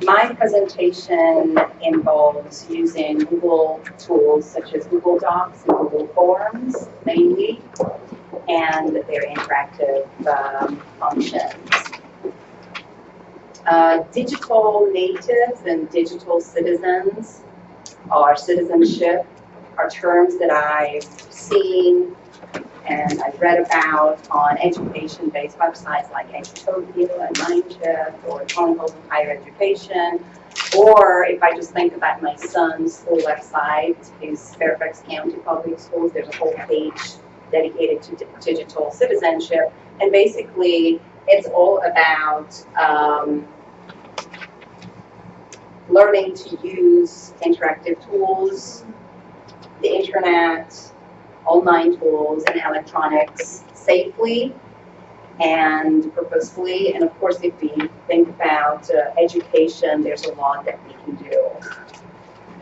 My presentation involves using Google tools such as Google Docs and Google Forms, mainly, and their interactive functions. Digital natives and digital citizens, or citizenship, are terms that I've seen and I've read about on education-based websites like Edutopia and Mindshift or Tony Holden Higher Education. Or if I just think about my son's school website, his Fairfax County Public Schools, there's a whole page dedicated to digital citizenship. And basically, it's all about learning to use interactive tools, the internet, online tools, and electronics safely and purposefully. And of course, if we think about education, there's a lot that we can do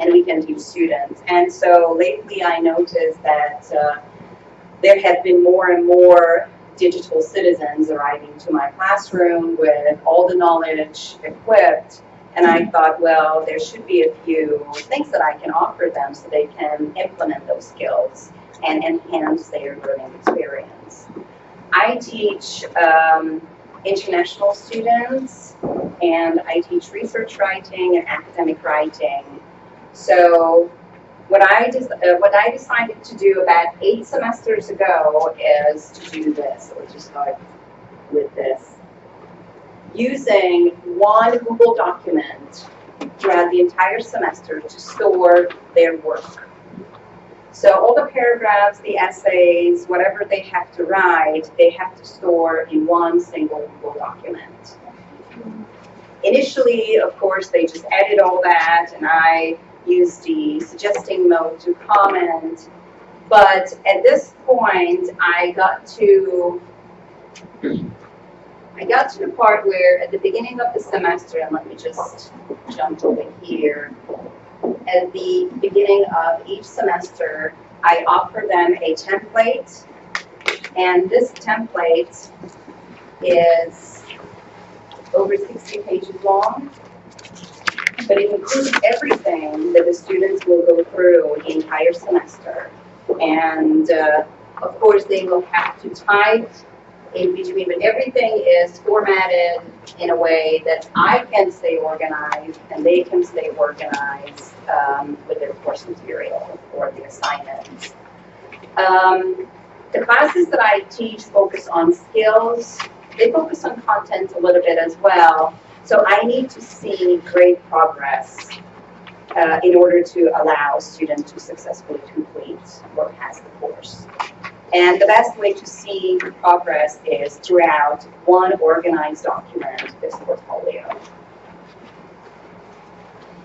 and we can teach students. And so lately I noticed that there have been more and more digital citizens arriving to my classroom with all the knowledge equipped. And I thought, well, there should be a few things that I can offer them so they can implement those skills and enhance their learning experience. I teach international students, and I teach research writing and academic writing. So what I decided to do about 8 semesters ago is to do this, or to start with this. Using one Google document throughout the entire semester to store their work. So all the paragraphs, the essays, whatever they have to write, they have to store in one single Google document. Initially, of course, they just edit all that, and I use the suggesting mode to comment. But at this point, I got to the part where at the beginning of the semester, and let me just jump over here, at the beginning of each semester, I offer them a template, and this template is over 60 pages long, but it includes everything that the students will go through the entire semester. And of course, they will have to type in between, but everything is formatted in a way that I can stay organized and they can stay organized with their course material or the assignments. The classes that I teach focus on skills. They focus on content a little bit as well. So I need to see great progress in order to allow students to successfully complete or pass the course. And the best way to see progress is throughout one organized document, this portfolio.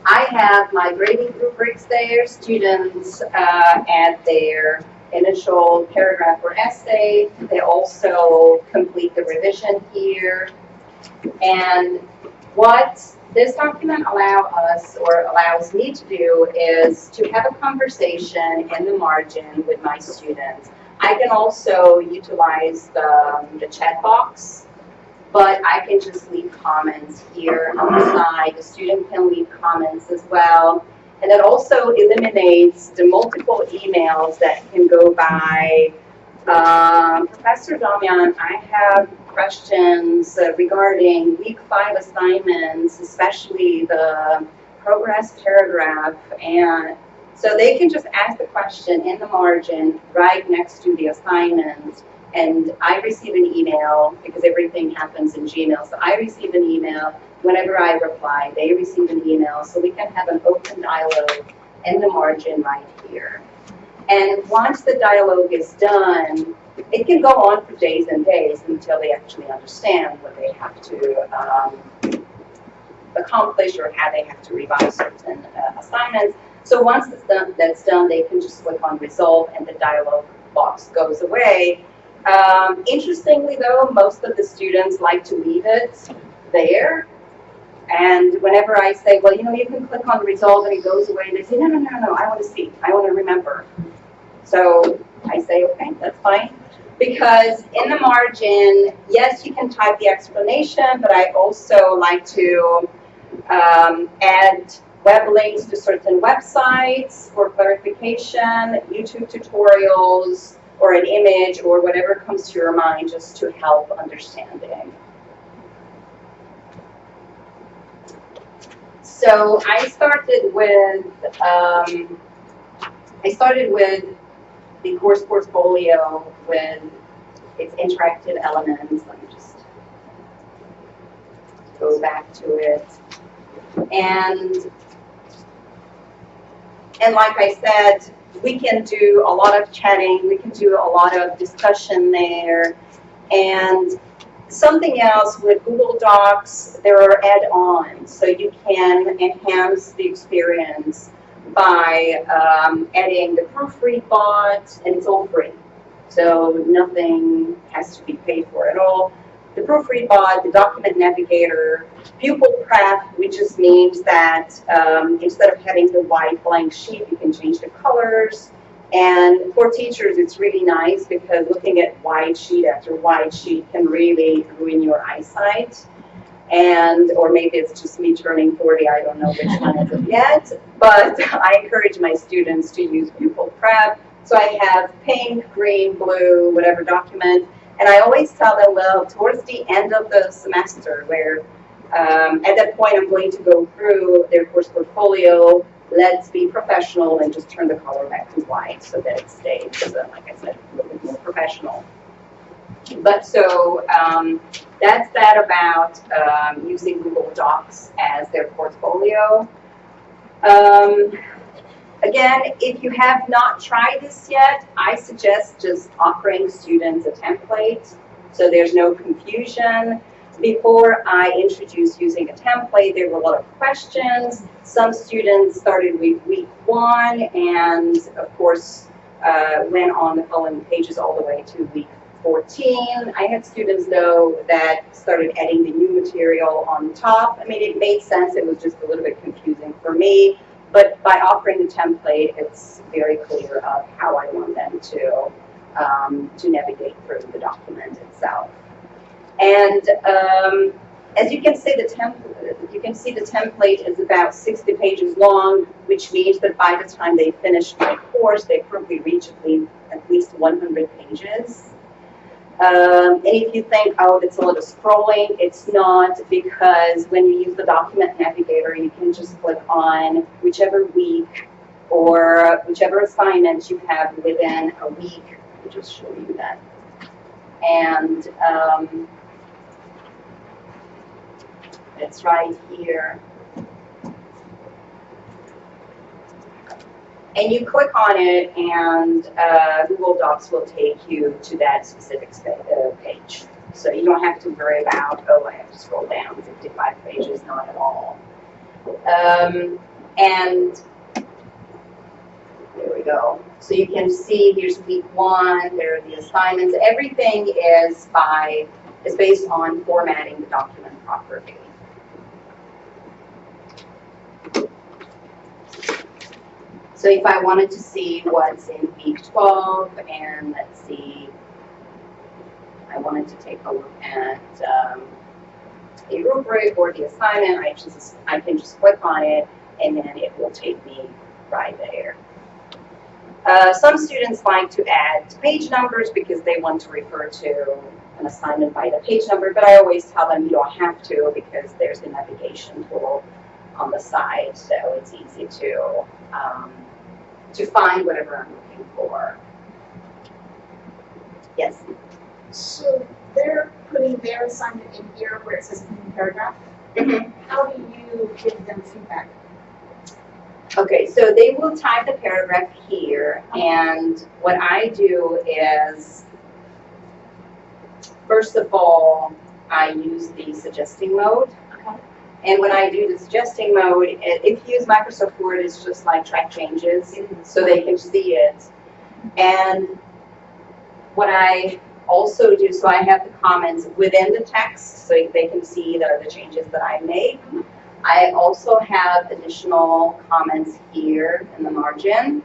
I have my grading rubrics there. Students add their initial paragraph or essay. They also complete the revision here. And what this document allows me to do is to have a conversation in the margin with my students. I can also utilize the chat box, but I can just leave comments here on the side. The student can leave comments as well. And that also eliminates the multiple emails that can go by. Professor Domjan, I have questions regarding week 5 assignments, especially the progress paragraph, and so they can just ask the question in the margin right next to the assignment, and I receive an email because everything happens in Gmail. So I receive an email. Whenever I reply, they receive an email, so we can have an open dialogue in the margin right here. And once the dialogue is done, it can go on for days and days until they actually understand what they have to accomplish or how they have to revise certain assignments. So once that's done, they can just click on resolve and the dialogue box goes away. Interestingly though, most of the students like to leave it there. And whenever I say, well, you know, you can click on resolve and it goes away, they say, no, I want to see, I want to remember. So I say, okay, that's fine. because in the margin, yes, you can type the explanation, but I also like to add web links to certain websites for clarification, YouTube tutorials, or an image, or whatever comes to your mind just to help understanding. So I started with the course portfolio with its interactive elements. Let me just go back to it. And like I said, we can do a lot of chatting, we can do a lot of discussion there. And something else with Google Docs, there are add-ons, so you can enhance the experience by adding the proofread bot, and it's all free. So nothing has to be paid for at all. The proofread bot, the document navigator, pupil prep, which just means that instead of having the white blank sheet, you can change the colors. And for teachers, it's really nice because looking at white sheet after white sheet can really ruin your eyesight. And, or maybe it's just me turning 40, I don't know which one as of yet, but I encourage my students to use pupil prep. So I have pink, green, blue, whatever document. And I always tell them, well, towards the end of the semester, where at that point I'm going to go through their course portfolio, let's be professional and just turn the color back to white so that it stays, like I said, a little bit more professional. But so that's that about using Google Docs as their portfolio. Again, if you have not tried this yet, I suggest just offering students a template so there's no confusion. Before I introduced using a template, there were a lot of questions. Some students started with week 1 and, of course, went on the following pages all the way to week 14. I had students, though, that started adding the new material on top. I mean, it made sense. It was just a little bit confusing for me. But by offering the template, it's very clear of how I want them to navigate through the document itself. And as you can see, the template is about 60 pages long, which means that by the time they finish my course, they probably reach at least 100 pages. And if you think, oh, that's a lot of scrolling, it's not, because when you use the document navigator, you can just click on whichever week or whichever assignment you have within a week. Let me just show you that. And it's right here. And you click on it, and Google Docs will take you to that specific page. So you don't have to worry about, oh, I have to scroll down 55 pages, not at all. And there we go. So you can see here's week 1, there are the assignments. Everything is based on formatting the document properly. So if I wanted to see what's in week 12, and let's see, I wanted to take a look at a rubric or the assignment, I can just click on it, and then it will take me right there. Some students like to add page numbers because they want to refer to an assignment by the page number, but I always tell them you don't have to because there's the navigation tool on the side, so it's easy to find whatever I'm looking for. Yes? So they're putting their assignment in here where it says in paragraph. Mm-hmm. How do you give them feedback? Okay, so they will type the paragraph here, and what I do is, first of all, I use the suggesting mode. Okay. And when I do the suggesting mode, if you use Microsoft Word, it's just like track changes, so they can see it. And what I also do, so I have the comments within the text, so they can see that are the changes that I make. I also have additional comments here in the margin.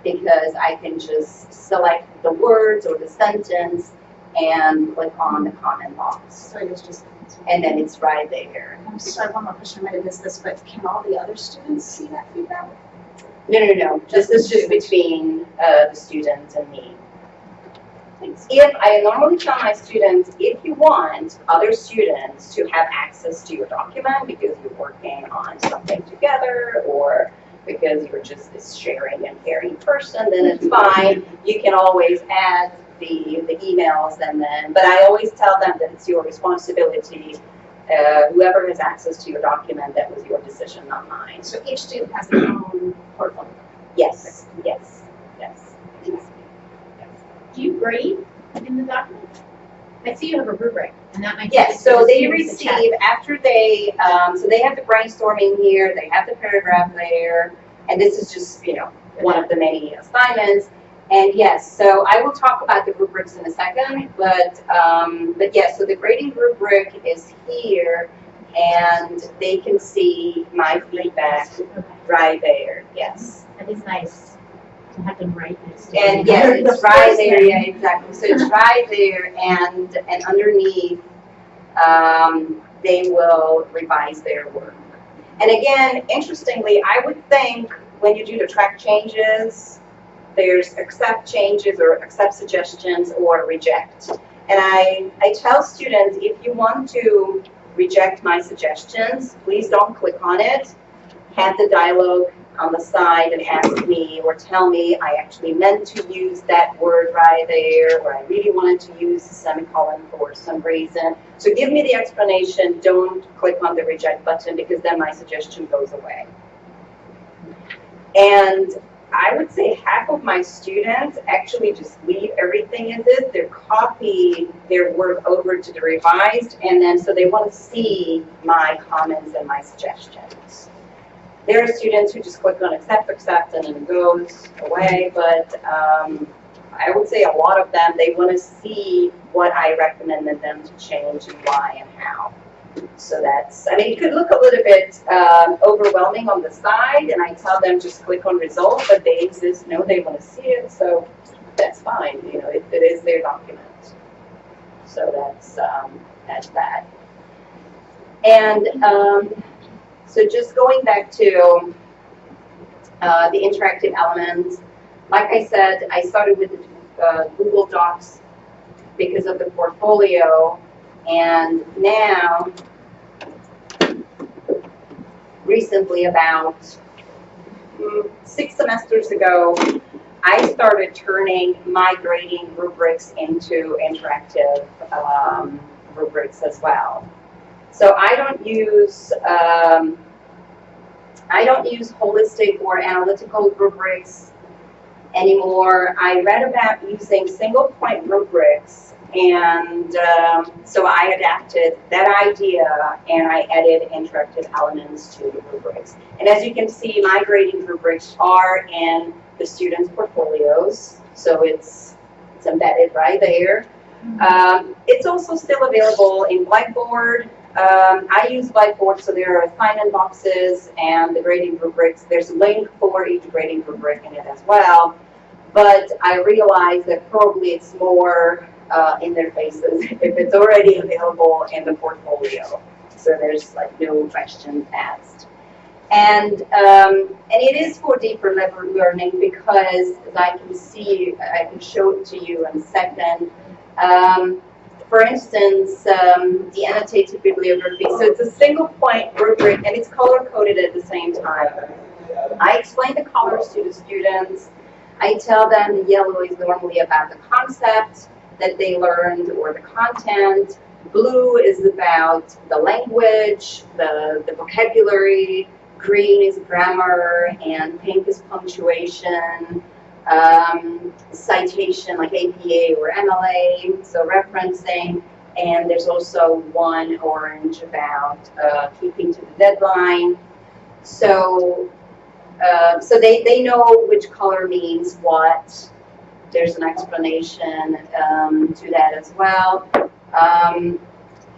because I can just select the words or the sentence and click on the comment box. So it's just. And then it's right there. I'm sorry, one more question, I might have missed this, but can all the other students see that feedback? No. This is just between the students and me. If I normally tell my students, if you want other students to have access to your document because you're working on something together or because you're just this sharing and caring person, then it's fine. You can always add the emails and then, but I always tell them that it's your responsibility. Whoever has access to your document, that was your decision, not mine. So each student has their own portfolio? Yes. Do you grade in the document? I see you have a rubric, and that might. Yes, so they receive, after they, so they have the brainstorming here, they have the paragraph there, and this is just, one of the many assignments. And yes, so I will talk about the rubrics in a second, but yes, so the grading rubric is here, and they can see my feedback right there, yes. That is nice to have them right next to And yes, it's right there, yeah, exactly. So it's right there, and underneath, they will revise their work. And again, interestingly, I would think when you do the track changes, there's accept changes or accept suggestions or reject. And I tell students, if you want to reject my suggestions, please don't click on it. Have the dialogue on the side and ask me or tell me I actually meant to use that word right there, or I really wanted to use a semicolon for some reason. So give me the explanation. Don't click on the reject button because then my suggestion goes away. And I would say half of my students actually just leave everything as is. They copy their work over to the revised, and then so they want to see my comments and my suggestions. There are students who just click on accept, and then it goes away, but I would say a lot of them, they want to see what I recommended them to change and why and how. So that's, I mean, it could look a little bit overwhelming on the side, and I tell them just click on results, but they exist, know they want to see it, so that's fine. It is their document. So that's that. And so just going back to the interactive elements, like I said, I started with the Google Docs because of the portfolio. And now, recently, about 6 semesters ago, I started turning my grading rubrics into interactive rubrics as well. So I don't use holistic or analytical rubrics anymore. I read about using single point rubrics, and so I adapted that idea and I added interactive elements to the rubrics. And as you can see, my grading rubrics are in the students' portfolios, so it's embedded right there. It's also still available in Blackboard. I use Blackboard, so there are assignment boxes and the grading rubrics. There's a link for each grading rubric in it as well. But I realize that probably it's more in their faces if it's already available in the portfolio. So there's like no questions asked. And it is for deeper level learning because, as I can see, I can show it to you in a second. For instance, the annotated bibliography. So it's a single point rubric and it's color coded at the same time. I explain the colors to the students. I tell them the yellow is normally about the concept that they learned or the content. Blue is about the language, the vocabulary. Green is grammar, and pink is punctuation. Citation like APA or MLA, so referencing. And there's also one orange about keeping to the deadline. So they know which color means what. There's an explanation to that as well.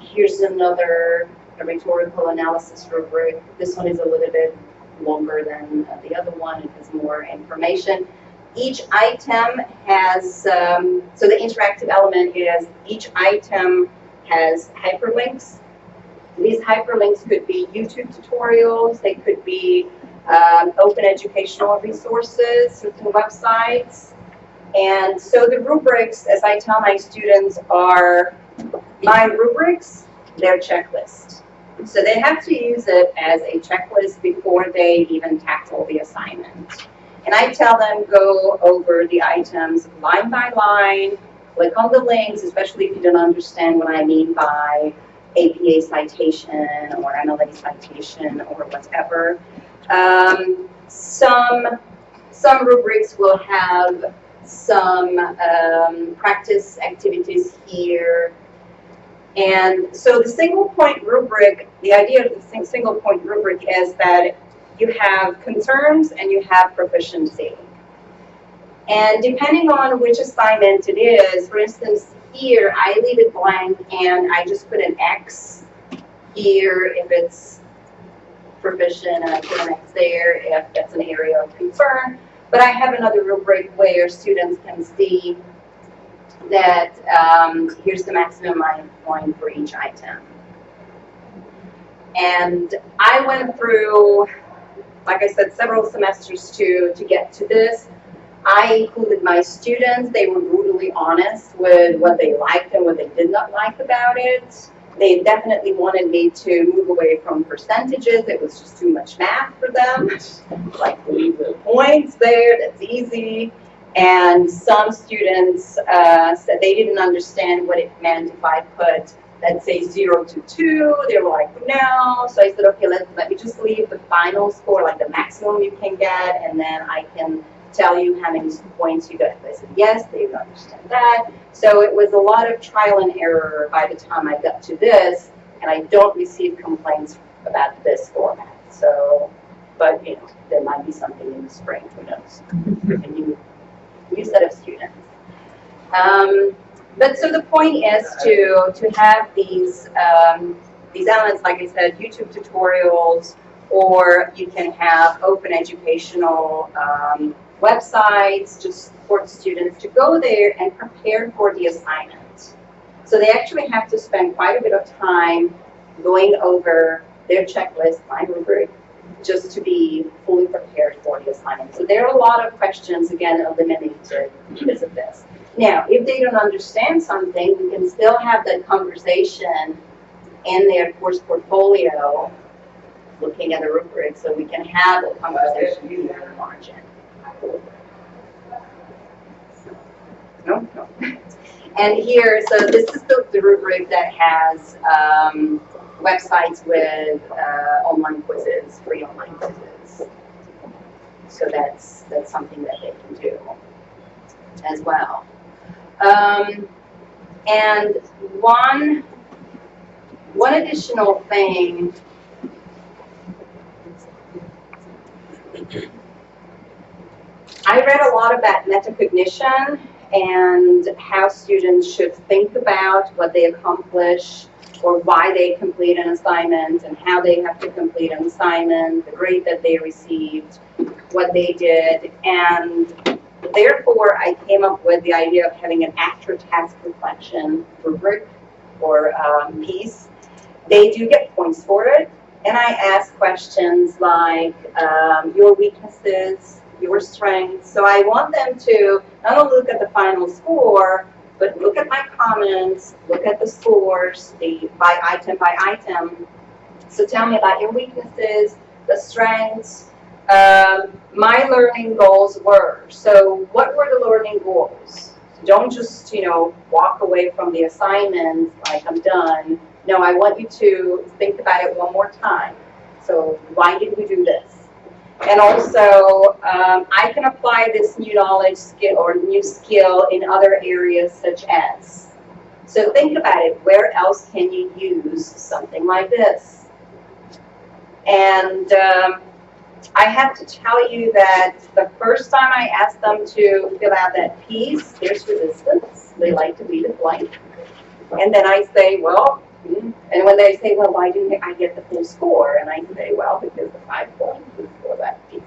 Here's another rhetorical analysis rubric. This one is a little bit longer than the other one. It has more information. Each item has, so the interactive element is each item has hyperlinks. These hyperlinks could be YouTube tutorials, they could be open educational resources, certain websites. And so the rubrics, as I tell my students, are my rubrics, their checklist. So they have to use it as a checklist before they even tackle the assignment. And I tell them, go over the items line by line, click on the links, especially if you don't understand what I mean by APA citation or MLA citation or whatever. Some rubrics will have some practice activities here. And so the single point rubric, the idea of the single point rubric is that you have concerns and you have proficiency. And depending on which assignment it is, for instance, here I leave it blank and I just put an X here if it's proficient, and I put an X there if that's an area of concern. But I have another rubric where students can see that here's the maximum amount of point for each item. And I went through, like I said, several semesters to get to this. I included my students. They were brutally honest with what they liked and what they did not like about it. They definitely wanted me to move away from percentages. It was just too much math for them. Like, leave the points there, that's easy. And some students said they didn't understand what it meant if I put, let's say, 0 to 2. They were like, no. So I said, okay, let me just leave the final score, like the maximum you can get, and then I can tell you how many points you got. They said, yes, they would understand that. So it was a lot of trial and error by the time I got to this, and I don't receive complaints about this format. So, but you know, there might be something in the spring, who knows? A new set of students. But so the point is to have these elements, like I said, YouTube tutorials, or you can have open educational websites just for students to go there and prepare for the assignment. So they actually have to spend quite a bit of time going over their checklist, my rubric, just to be fully prepared for the assignment. So there are a lot of questions, again, eliminated because of this. Now, if they don't understand something, we can still have that conversation in their course portfolio, looking at the rubric, so we can have a conversation in the margin. No. And here, so this is the rubric that has websites with online quizzes, free online quizzes. So that's something that they can do as well. And one additional thing. I read a lot about metacognition and how students should think about what they accomplish or why they complete an assignment and how they have to complete an assignment, the grade that they received, what they did. And therefore, I came up with the idea of having an after-task reflection rubric or piece. They do get points for it. And I ask questions like your weaknesses, your strengths. So I want them to not only look at the final score, but look at my comments, look at the scores, by item. So tell me about your weaknesses, the strengths. My learning goals were. So what were the learning goals? Don't just, walk away from the assignment like I'm done. No, I want you to think about it one more time. So why did we do this? And also, I can apply this new knowledge skill or new skill in other areas such as. So think about it. Where else can you use something like this? And I have to tell you that the first time I asked them to fill out that piece, there's resistance. They like to leave it blank. And then I say, well, and when they say, well, why didn't I get the full score? And I say, well, because the 5 points is for that piece.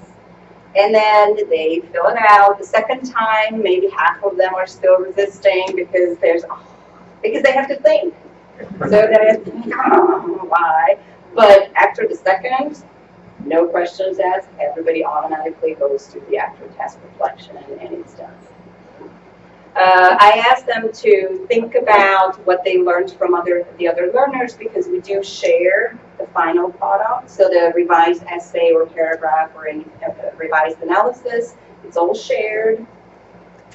And then they fill it out. The second time, maybe half of them are still resisting because they have to think. So they have to think, why? But after the second, no questions asked, everybody automatically goes to the actual task reflection and it's done. I asked them to think about what they learned from the other learners because we do share the final product. So the revised essay or paragraph or any revised analysis, it's all shared.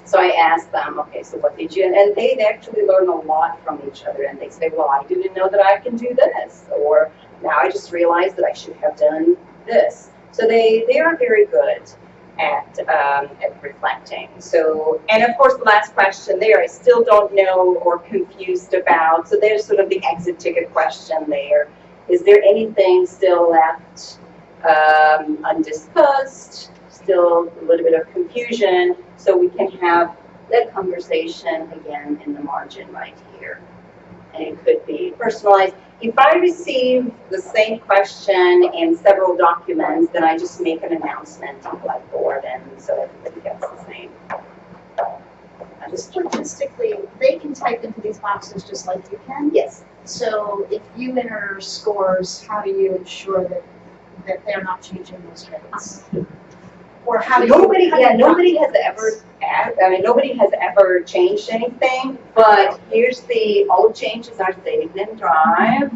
So I asked them, okay, so what did you, and they actually learn a lot from each other and they say, well, I didn't know that I can do this, or now I just realized that I should have done this. So they are very good at reflecting. So, and of course the last question there, I still don't know or confused about, so there's sort of the exit ticket question there. Is there anything still left undiscussed, still a little bit of confusion, so we can have that conversation again in the margin right here. And it could be personalized. If I receive the same question in several documents, then I just make an announcement on Blackboard, and so everybody gets the same. Just logistically, they can type into these boxes just like you can? Yes. So if you enter scores, how do you ensure that they're not changing those grades? Or how do you... Nobody has ever changed anything, but here's all the changes are saved in Drive.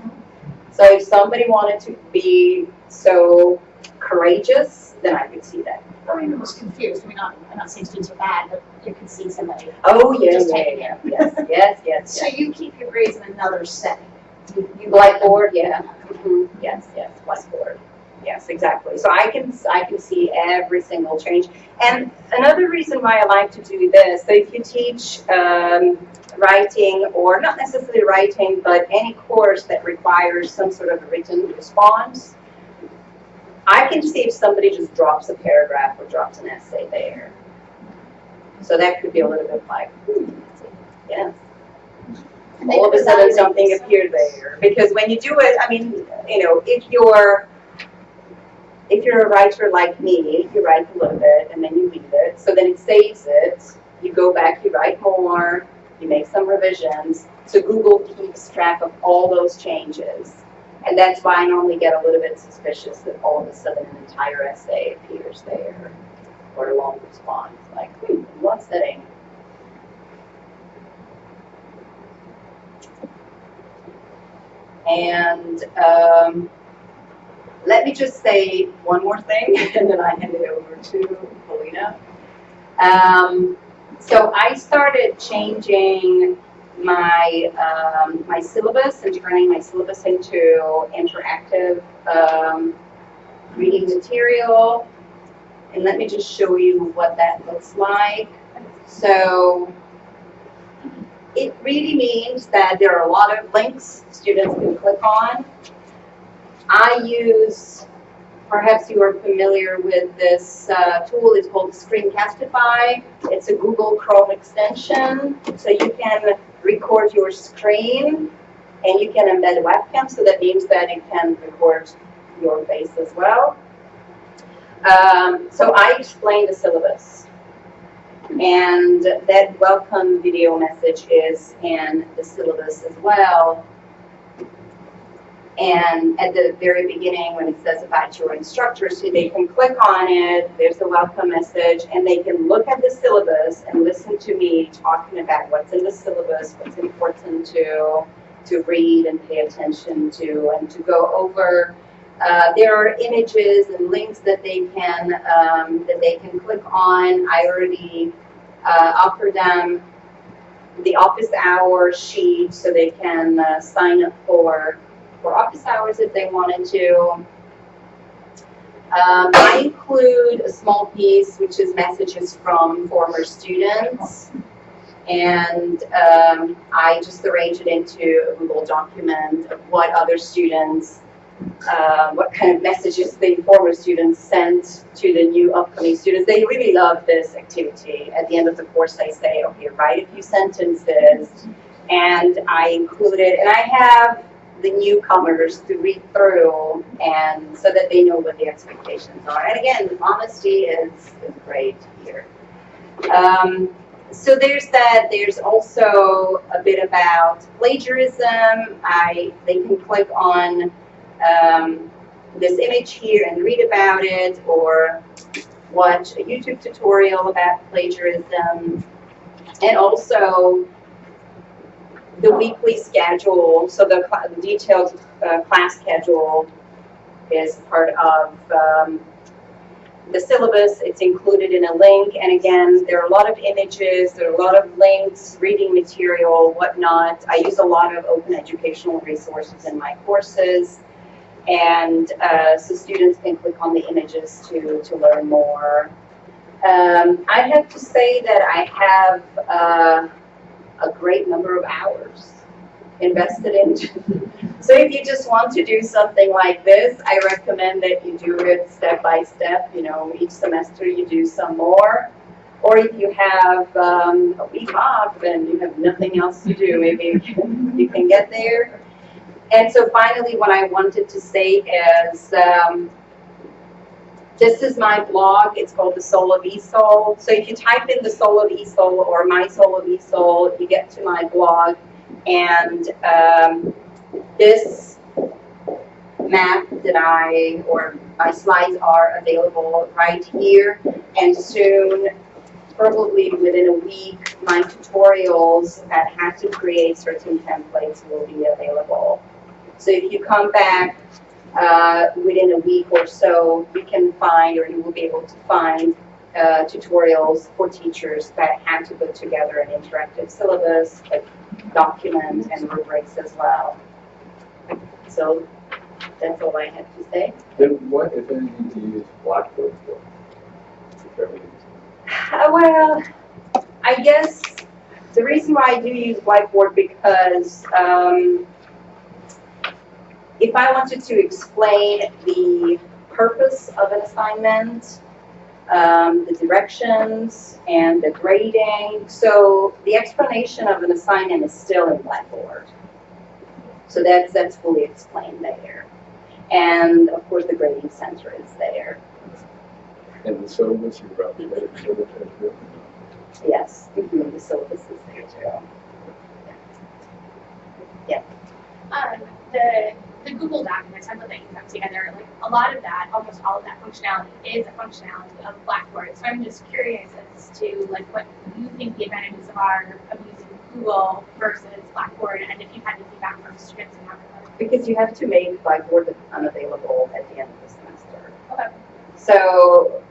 So if somebody wanted to be so courageous, then I could see that. Or even was confused. I mean, I'm not saying students are bad, but you can see somebody. Oh, yeah, just yeah, typing yeah. in. Yes. So you keep your grades in another setting. You Blackboard, yeah. Mm-hmm. Yes, Blackboard. Yes, exactly. So I can see every single change. And another reason why I like to do this, so if you teach writing, or not necessarily writing, but any course that requires some sort of written response, I can see if somebody just drops a paragraph or drops an essay there. So that could be a little bit like, yes. All of a sudden something appeared there. Because when you do it, I mean, if you're a writer like me, you write a little bit and then you leave it, so then it saves it, you go back, you write more, you make some revisions, so Google keeps track of all those changes. And that's why I normally get a little bit suspicious that all of a sudden an entire essay appears there, or a long response, like, one setting. And let me just say one more thing, and then I hand it over to Polina. So I started changing my my syllabus and turning my syllabus into interactive reading material. And let me just show you what that looks like. So it really means that there are a lot of links students can click on. I use, perhaps you are familiar with this tool, it's called Screencastify. It's a Google Chrome extension, so you can record your screen and you can embed a webcam, so that means that it can record your face as well. So I explain the syllabus, and that welcome video message is in the syllabus as well. And at the very beginning, when it says about your instructor, so they can click on it, there's a welcome message, and they can look at the syllabus and listen to me talking about what's in the syllabus, what's important to read and pay attention to, and to go over. There are images and links that they can click on. I already offer them the office hour sheet, so they can sign up for office hours if they wanted to. I include a small piece which is messages from former students, and I just arrange it into a Google document of what other students, what kind of messages the former students sent to the new upcoming students. They really love this activity. At the end of the course I say, okay, write a few sentences, and I include it, and I have the newcomers to read through, and so that they know what the expectations are. And again, honesty is great here. So there's that. There's also a bit about plagiarism. They can click on this image here and read about it, or watch a YouTube tutorial about plagiarism. And also the weekly schedule, so the detailed class schedule is part of the syllabus. It's included in a link, and again, there are a lot of images, there are a lot of links, reading material, whatnot. I use a lot of open educational resources in my courses, and so students can click on the images to learn more. I have to say that I have a great number of hours invested into. So if you just want to do something like this, I recommend that you do it step by step. You know, each semester you do some more. Or if you have a week off and you have nothing else to do, maybe you can get there. And so finally, what I wanted to say is, this is my blog. It's called The Soul of ESOL. So if you type in The Soul of ESOL or My Soul of ESOL, you get to my blog. And this map or my slides are available right here. And soon, probably within a week, my tutorials that have to create certain templates will be available. So if you come back within a week or so, you can find, or you will be able to find tutorials for teachers that have to put together an interactive syllabus, a document, and rubrics as well. So that's all I have to say. Then what, if anything, do you use Blackboard for? Well, I guess the reason why I do use Blackboard because if I wanted to explain the purpose of an assignment, the directions, and the grading, so the explanation of an assignment is still in Blackboard. So that's fully explained there. And of course the grading center is there. And the syllabus, you brought the syllabus as well? Yes, the syllabus is there too. Yeah. The Google document template that you have together, like a lot of that, almost all of that functionality is a functionality of Blackboard. So I'm just curious as to like what you think the advantages are of using Google versus Blackboard, and if you've had any feedback from students and how they're going. Because you have to make Blackboard unavailable at the end of the semester. Okay. So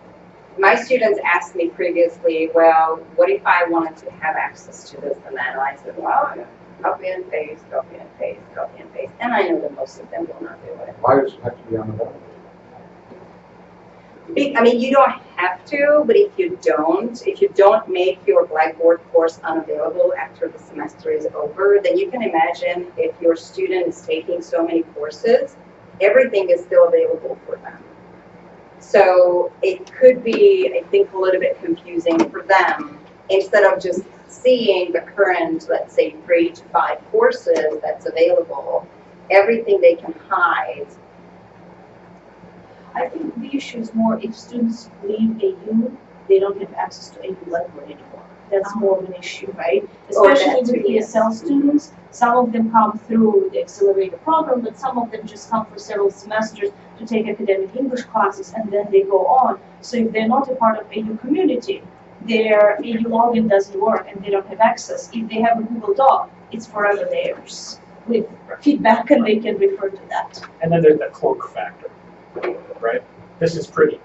my students asked me previously, well, what if I wanted to have access to this and that? And I said, well, copy and paste, copy and paste, copy and paste. And I know that most of them will not do it. Why does it have to be unavailable? I mean, you don't have to, but if you don't make your Blackboard course unavailable after the semester is over, then you can imagine if your student is taking so many courses, everything is still available for them. So it could be, I think, a little bit confusing for them. Instead of just seeing the current, let's say, 3 to 5 courses that's available, everything they can hide. I think the issue is more if students leave AU, they don't have access to AU Blackboard anymore. That's more of an issue, right? Especially with ESL students, some of them come through the accelerator program, but some of them just come for several semesters to take academic English classes and then they go on. So if they're not a part of AU community, their AU login doesn't work and they don't have access. If they have a Google Doc, it's forever theirs with feedback and they can refer to that. And then there's the cloak factor, right? This is pretty.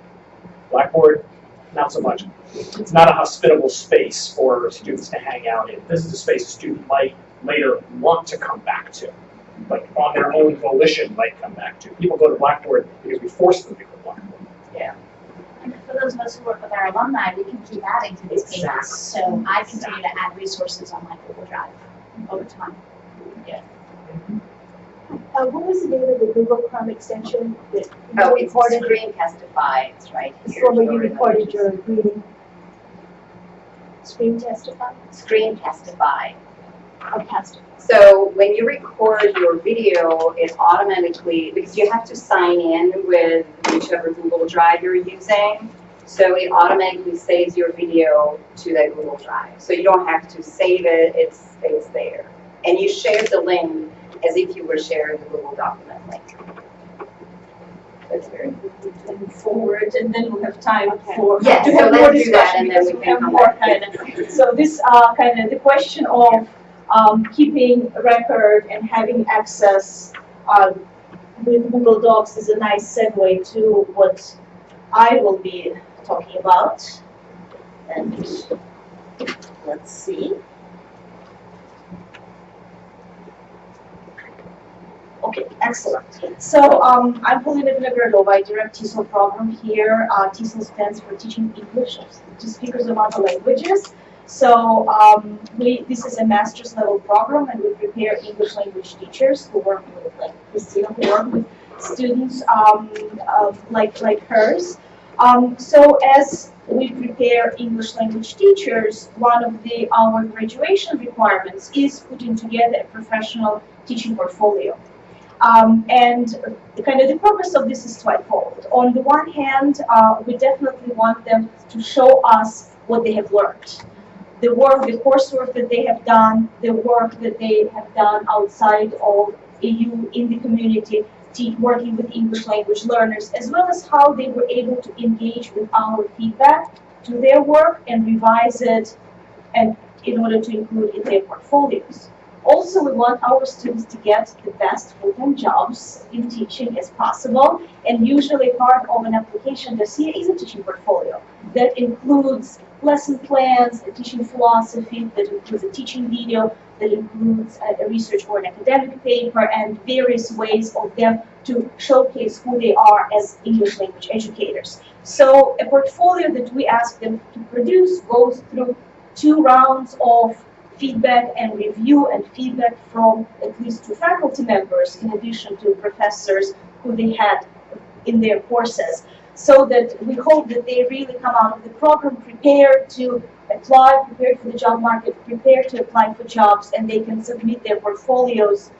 Blackboard, not so much. It's not a hospitable space for students to hang out in. This is a space a student might later want to come back to, like on their own volition might come back to. People go to Blackboard because we force them to go to Blackboard. Yeah. And for those of us who work with our alumni, we can keep adding to these pages. Exactly. So I continue to add resources on my Google Drive over time. What was the name of the Google Chrome extension that you Oh, it's recorded? Screen-Testify. It's right It's here. where you recorded your reading. Screen Testify? Screen-Testify. Fantastic. So when you record your video, it automatically, because you have to sign in with whichever Google Drive you're using, so it automatically saves your video to that Google Drive. So you don't have to save it, it stays there. And you share the link as if you were sharing the Google document link. That's very good. And forward, and then we'll have time for Yes, to so have more let's do that, discussion and then because we we can have come more back. kind of. So this kind of the question of keeping a record and having access with Google Docs is a nice segue to what I will be talking about. And let's see. Okay, excellent. So I'm Polina Vinogradova. I direct TESOL program here. TESOL stands for Teaching English to Speakers of Other Languages. So this is a master's level program, and we prepare English language teachers who work with, like Krisztina, who work with students like hers. So as we prepare English language teachers, one of our graduation requirements is putting together a professional teaching portfolio. And kind of the purpose of this is twofold. On the one hand, we definitely want them to show us what they have learned. The work, the coursework that they have done, the work that they have done outside of EU in the community, working with English language learners, as well as how they were able to engage with our feedback to their work and revise it and in order to include in their portfolios. Also, we want our students to get the best full-time jobs in teaching as possible, and usually part of an application dossier is a teaching portfolio that includes lesson plans, a teaching philosophy, that includes a teaching video, that includes a research or an academic paper, and various ways of them to showcase who they are as English language educators. So a portfolio that we ask them to produce goes through 2 rounds of feedback and review and feedback from at least 2 faculty members in addition to professors who they had in their courses, so that we hope that they really come out of the program prepared to apply, prepared for the job market, prepared to apply for jobs, and they can submit their portfolios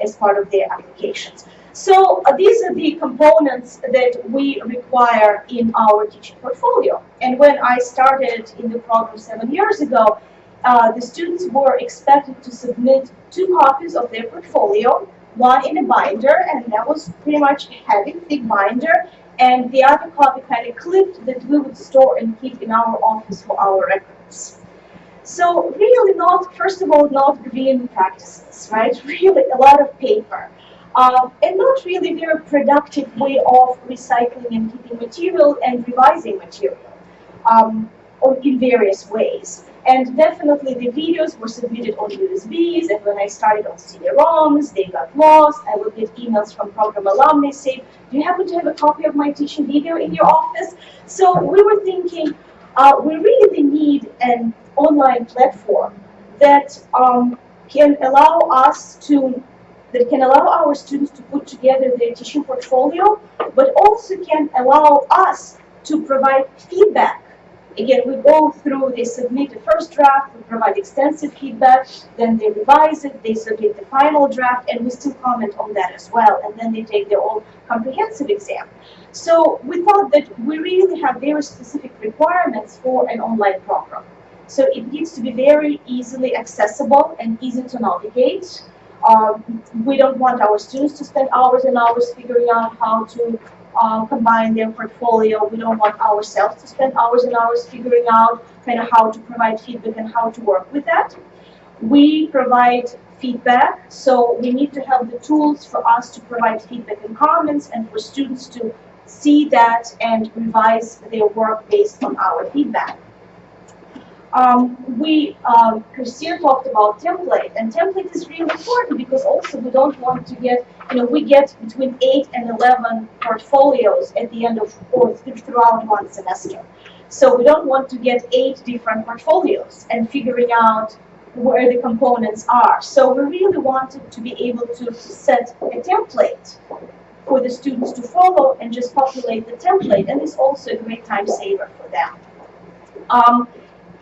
as part of their applications. So these are the components that we require in our teaching portfolio. And when I started in the program 7 years ago, the students were expected to submit 2 copies of their portfolio, one in a binder, and that was pretty much a heavy, thick binder, and the other copy kind of clipped that we would store and keep in our office for our records. So really not, first of all, not green practices, right? Really a lot of paper. And not really very productive way of recycling and keeping material and revising material in various ways. And definitely the videos were submitted on USBs, and when I started on CD-ROMs, they got lost. I would get emails from program alumni saying, do you happen to have a copy of my teaching video in your office? So we were thinking, we really need an online platform that can allow our students to put together their teaching portfolio, but also can allow us to provide feedback. Again, we go through, they submit the first draft, we provide extensive feedback, then they revise it, they submit the final draft, and we still comment on that as well, and then they take their own comprehensive exam. So we thought that we really have very specific requirements for an online program. So it needs to be very easily accessible and easy to navigate. We don't want our students to spend hours and hours figuring out how to combine their portfolio. We don't want ourselves to spend hours and hours figuring out kind of how to provide feedback and how to work with that. We provide feedback, so we need to have the tools for us to provide feedback and comments, and for students to see that and revise their work based on our feedback. Krisztina talked about template, and template is really important because also we don't want to get, we get between 8 and 11 portfolios at the end of, or throughout one semester. So we don't want to get 8 different portfolios and figuring out where the components are. So we really wanted to be able to set a template for the students to follow and just populate the template, and it's also a great time saver for them.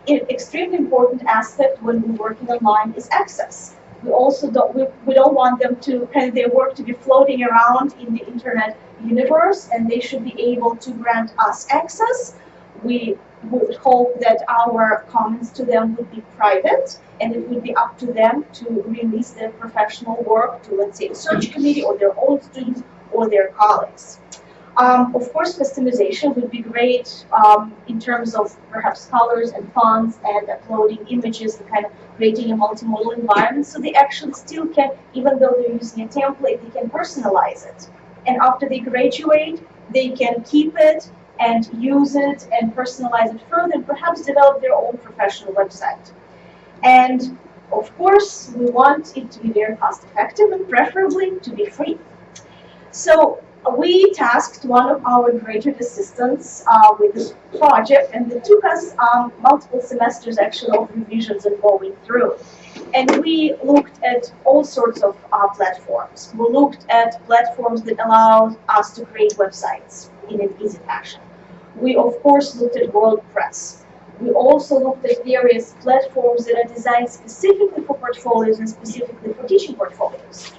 extremely important aspect when we're working online is access. We also we don't want them to kind of their work to be floating around in the internet universe, and they should be able to grant us access. We would hope that our comments to them would be private, and it would be up to them to release their professional work to, let's say, a search committee or their own students or their colleagues. Of course, customization would be great in terms of perhaps colors and fonts and uploading images and kind of creating a multimodal environment, so they actually still can, even though they're using a template, they can personalize it. And after they graduate, they can keep it and use it and personalize it further and perhaps develop their own professional website. And of course, we want it to be very cost effective and preferably to be free. So we tasked one of our graduate assistants with this project, and it took us multiple semesters actually of revisions and going through. And we looked at all sorts of platforms. We looked at platforms that allow us to create websites in an easy fashion. We, of course, looked at WordPress. We also looked at various platforms that are designed specifically for portfolios and specifically for teaching portfolios.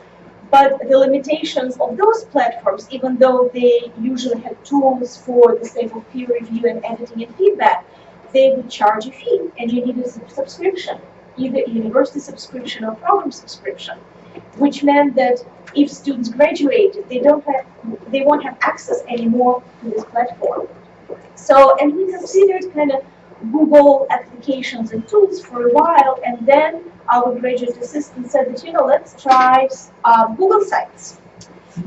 But the limitations of those platforms, even though they usually have tools for the sake of peer review and editing and feedback, they would charge a fee, and you need a subscription, either a university subscription or program subscription, which meant that if students graduated, they won't have access anymore to this platform. So, and we considered kind of Google applications and tools for a while, and then our graduate assistant said that, let's try Google Sites.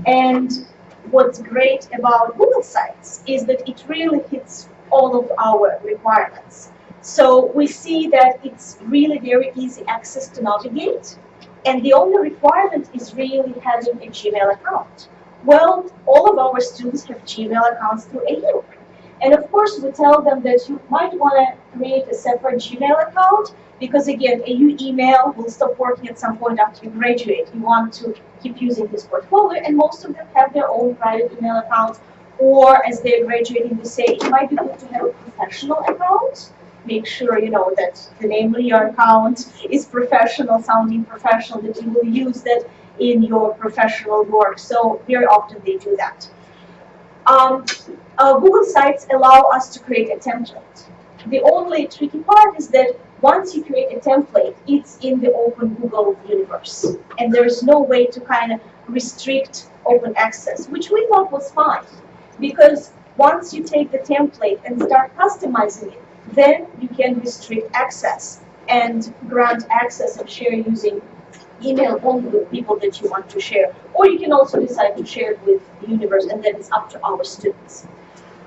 And what's great about Google Sites is that it really hits all of our requirements. So we see that it's really very easy access to navigate, and the only requirement is really having a Gmail account. Well, all of our students have Gmail accounts through AU. And of course, we tell them that you might want to create a separate Gmail account because, again, AU email will stop working at some point after you graduate. You want to keep using this portfolio, and most of them have their own private email accounts, or as they're graduating, they say it might be good to have a professional account. Make sure, that the name of your account is professional, sounding professional, that you will use that in your professional work. So very often they do that. Google Sites allow us to create a template. The only tricky part is that once you create a template, it's in the open Google universe. And there's no way to kind of restrict open access, which we thought was fine. Because once you take the template and start customizing it, then you can restrict access and grant access and share using email only with people that you want to share. Or you can also decide to share it with the universe, and then it's up to our students.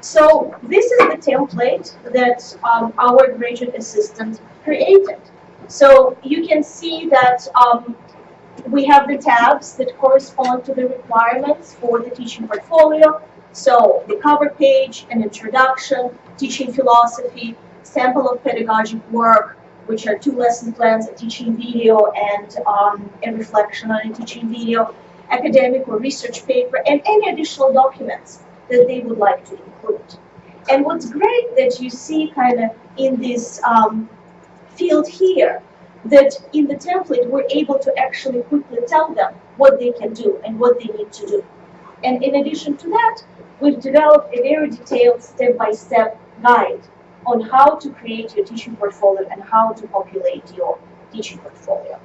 So this is the template that our graduate assistant created. So you can see that we have the tabs that correspond to the requirements for the teaching portfolio. So the cover page, an introduction, teaching philosophy, sample of pedagogic work, which are 2 lesson plans, a teaching video, and a reflection on a teaching video, academic or research paper, and any additional documents that they would like to include. And what's great that you see kind of in this field here, that in the template we're able to actually quickly tell them what they can do and what they need to do. And in addition to that, we've developed a very detailed step-by-step guide on how to create your teaching portfolio and how to populate your teaching portfolio.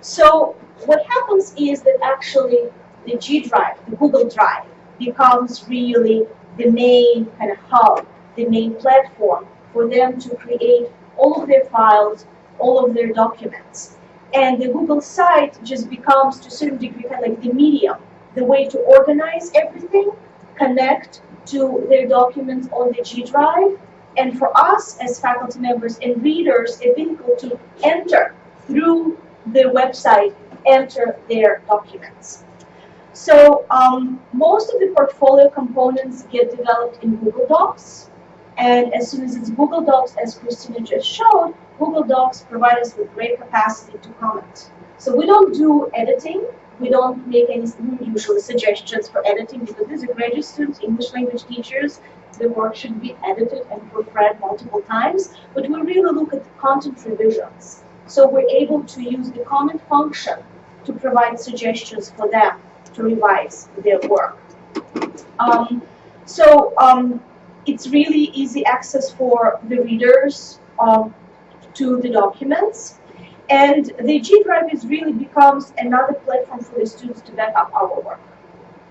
So what happens is that actually the G Drive, the Google Drive, becomes really the main kind of hub, the main platform for them to create all of their files, all of their documents. And the Google site just becomes, to a certain degree, kind of like the medium, the way to organize everything, connect to their documents on the G Drive, and for us as faculty members and readers, a vehicle to enter through the website, enter their documents. So most of the portfolio components get developed in Google Docs, and as soon as it's Google Docs, as Krisztina just showed, Google Docs provide us with great capacity to comment. So we don't do editing, We don't make any usually suggestions for editing because these are graduate students, English language teachers. The work should be edited and proofread multiple times, but we really look at the content revisions. So we're able to use the comment function to provide suggestions for them to revise their work. It's really easy access for the readers to the documents. And the G Drive is really becomes another platform for the students to back up our work.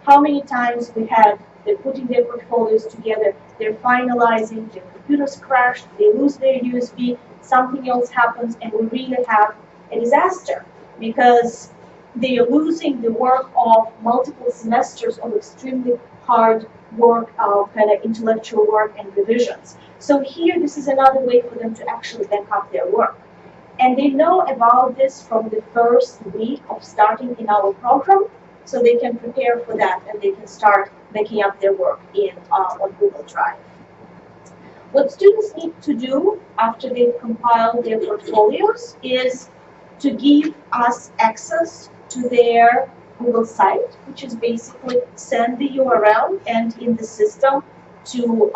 How many times we had, they're putting their portfolios together, they're finalizing, their computers crashed, they lose their USB, something else happens, and we really have a disaster because they are losing the work of multiple semesters of extremely hard work, kind of intellectual work and revisions. So here, this is another way for them to actually back up their work. And they know about this from the first week of starting in our program, so they can prepare for that and they can start backing up their work on Google Drive. What students need to do after they've compiled their portfolios is to give us access to their Google site, which is basically send the URL and in the system to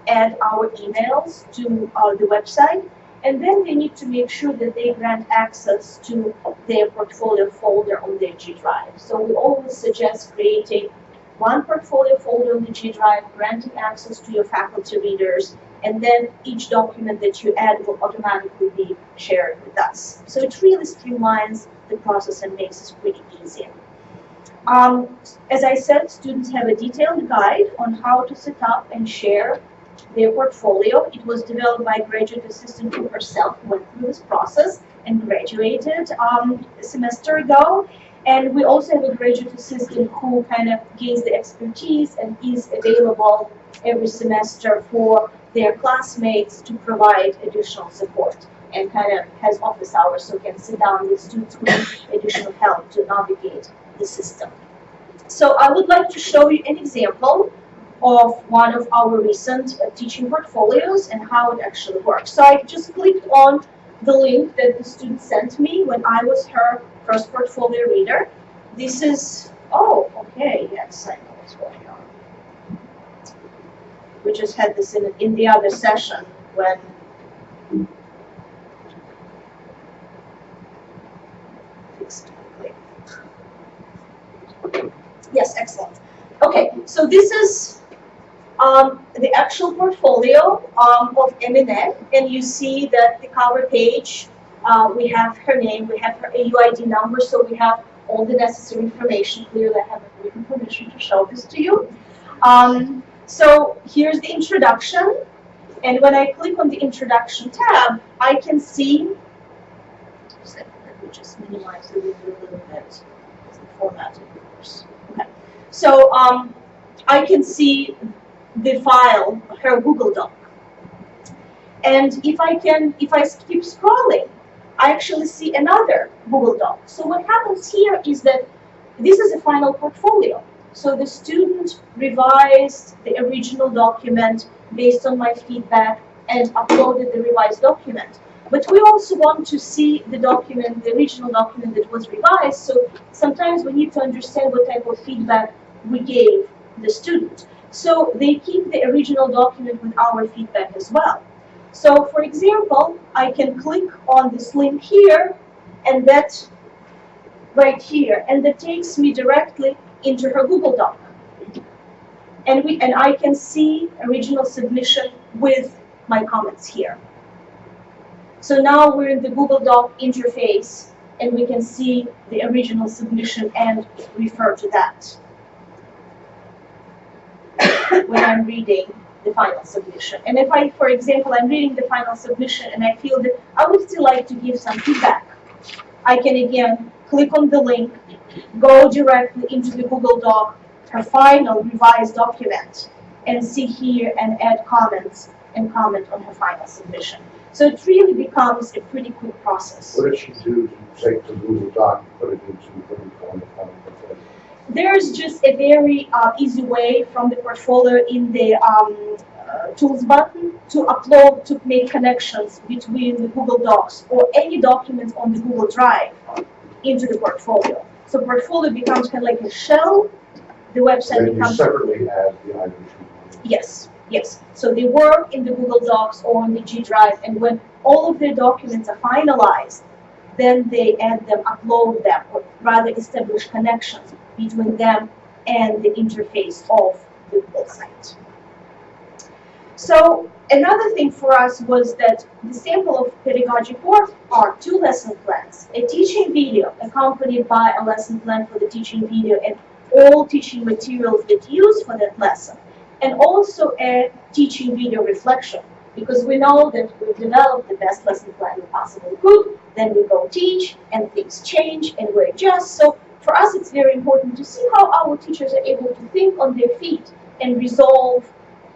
add our emails to the website. And then they need to make sure that they grant access to their portfolio folder on their G Drive. So we always suggest creating one portfolio folder on the G Drive, granting access to your faculty readers, and then each document that you add will automatically be shared with us. So it really streamlines the process and makes it pretty easy. As I said, students have a detailed guide on how to set up and share their portfolio. It was developed by a graduate assistant who herself went through this process and graduated a semester ago. And we also have a graduate assistant who kind of gains the expertise and is available every semester for their classmates to provide additional support and kind of has office hours so can sit down with students who need additional help to navigate the system. So I would like to show you an example of one of our recent teaching portfolios and how it actually works. So I just clicked on the link that the student sent me when I was her first portfolio reader. This is, oh, okay, yes, I know what's going on. We just had this in the other session when yes, excellent. Okay, so this is the actual portfolio of M&N, and you see that the cover page, we have her name, we have her AUID number, so we have all the necessary information. Clearly, I haven't written permission to show this to you. So here's the introduction, and when I click on the introduction tab, I can see, let me just minimize the window a little bit, it's the formatting, of course. Okay. So I can see the file, her Google Doc. And if I keep scrolling, I actually see another Google Doc. So what happens here is that this is a final portfolio. So the student revised the original document based on my feedback and uploaded the revised document. But we also want to see the document, the original document that was revised. So sometimes we need to understand what type of feedback we gave the student. So they keep the original document with our feedback as well. So for example, I can click on this link here and that right here, and that takes me directly into her Google Doc. And I can see original submission with my comments here. So now we're in the Google Doc interface and we can see the original submission and refer to that when I'm reading the final submission. And if I, for example, I'm reading the final submission and I feel that I would still like to give some feedback, I can again click on the link, go directly into the Google Doc, her final revised document, and see here and add comments and comment on her final submission. So it really becomes a pretty quick process. What does she do to take the Google Doc and put it into what we call the final portfolio? There's just a very easy way from the portfolio in the tools button to upload, to make connections between the Google Docs or any documents on the Google Drive into the portfolio. So portfolio becomes kind of like a shell. The website Then you becomes separately add the items. yes, yes. So they work in the Google Docs or on the G Drive, and when all of their documents are finalized, then they add them, upload them, or rather establish connections between them and the interface of the Google site. So another thing for us was that the sample of pedagogic work are 2 lesson plans, a teaching video accompanied by a lesson plan for the teaching video and all teaching materials that use for that lesson, and also a teaching video reflection, because we know that we've developed the best lesson plan we possibly could, then we go teach and things change and we adjust. So for us it's very important to see how our teachers are able to think on their feet and resolve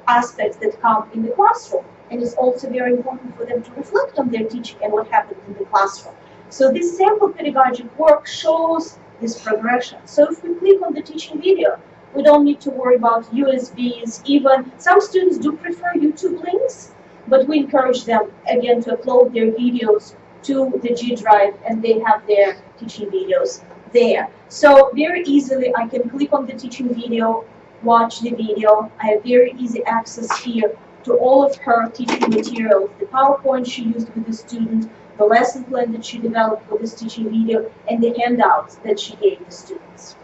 aspects that come in the classroom. And it's also very important for them to reflect on their teaching and what happened in the classroom. So this sample pedagogic work shows this progression. So if we click on the teaching video, we don't need to worry about USBs. Even some students do prefer YouTube links, but we encourage them again to upload their videos to the G Drive, and they have their teaching videos there. So very easily I can click on the teaching video, watch the video. I have very easy access here to all of her teaching materials, the PowerPoint she used with the student, the lesson plan that she developed for this teaching video, and the handouts that she gave the students.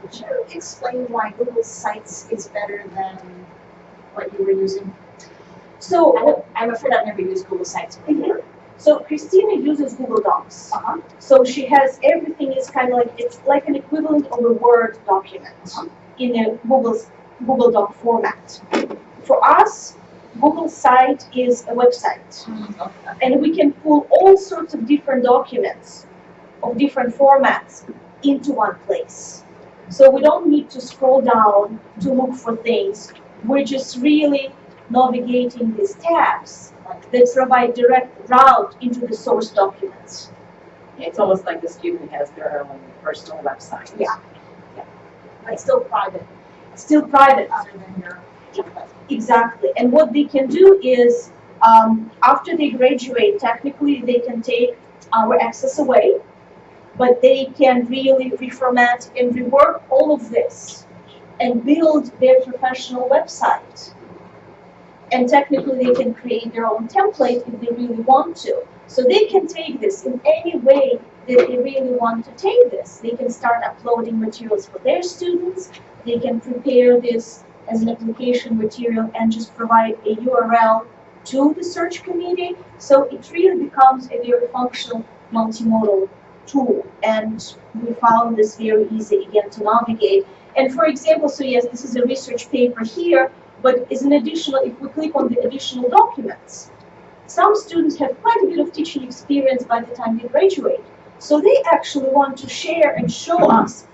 Could you explain why Google Sites is better than what you were using? So I'm afraid I've never used Google Sites before. So Krisztina uses Google Docs. So she has everything is kind of like, it's like an equivalent of a Word document in a Google Doc format. For us, Google Site is a website. And we can pull all sorts of different documents of different formats into one place. So we don't need to scroll down to look for things. We're just really navigating these tabs that provide direct route into the source documents. It's almost like the student has their own personal website. Yeah. But still private, Still private. other than your template. Exactly. And what they can do is, after they graduate, technically they can take our access away, but they can really reformat and rework all of this and build their professional website. And technically they can create their own template if they really want to. So they can take this in any way that they really want to take this. They can start uploading materials for their students. They can prepare this as an application material and just provide a URL to the search committee. So it really becomes a very functional multimodal tool. And we found this very easy again to navigate. And for example, so yes, this is a research paper here, but as an additional, if we click on the additional documents, some students have quite a bit of teaching experience by the time they graduate. So they actually want to share and show us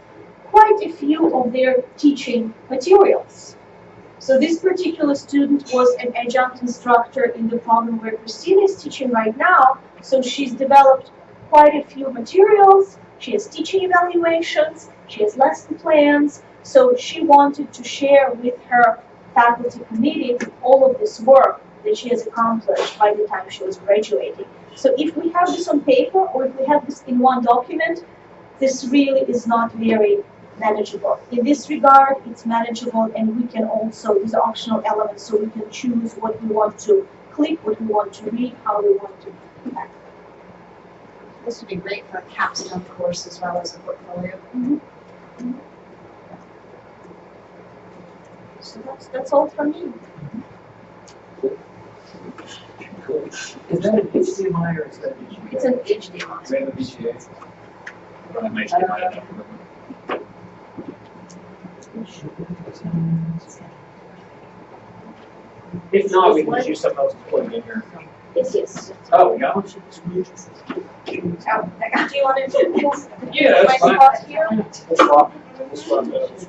quite a few of their teaching materials. So this particular student was an adjunct instructor in the program where Krisztina is teaching right now. So she's developed quite a few materials. She has teaching evaluations. She has lesson plans. So she wanted to share with her faculty committee all of this work that she has accomplished by the time she was graduating. So if we have this on paper or if we have this in one document, this really is not very manageable. In this regard, it's manageable, and we can also, these are optional elements, so we can choose what we want to click, what we want to read, how we want to act. This would be great for a capstone course as well as a portfolio. So that's all from me. Is that an HDMI or is that VGA? It's an HDMI. Is that a VGA? I don't have my HDMI. If not, we can just use some of those to plug in here. Yes. Oh, we got one? Do you want to move? Yeah, that's fine. spot here? We'll swap. We'll swap those.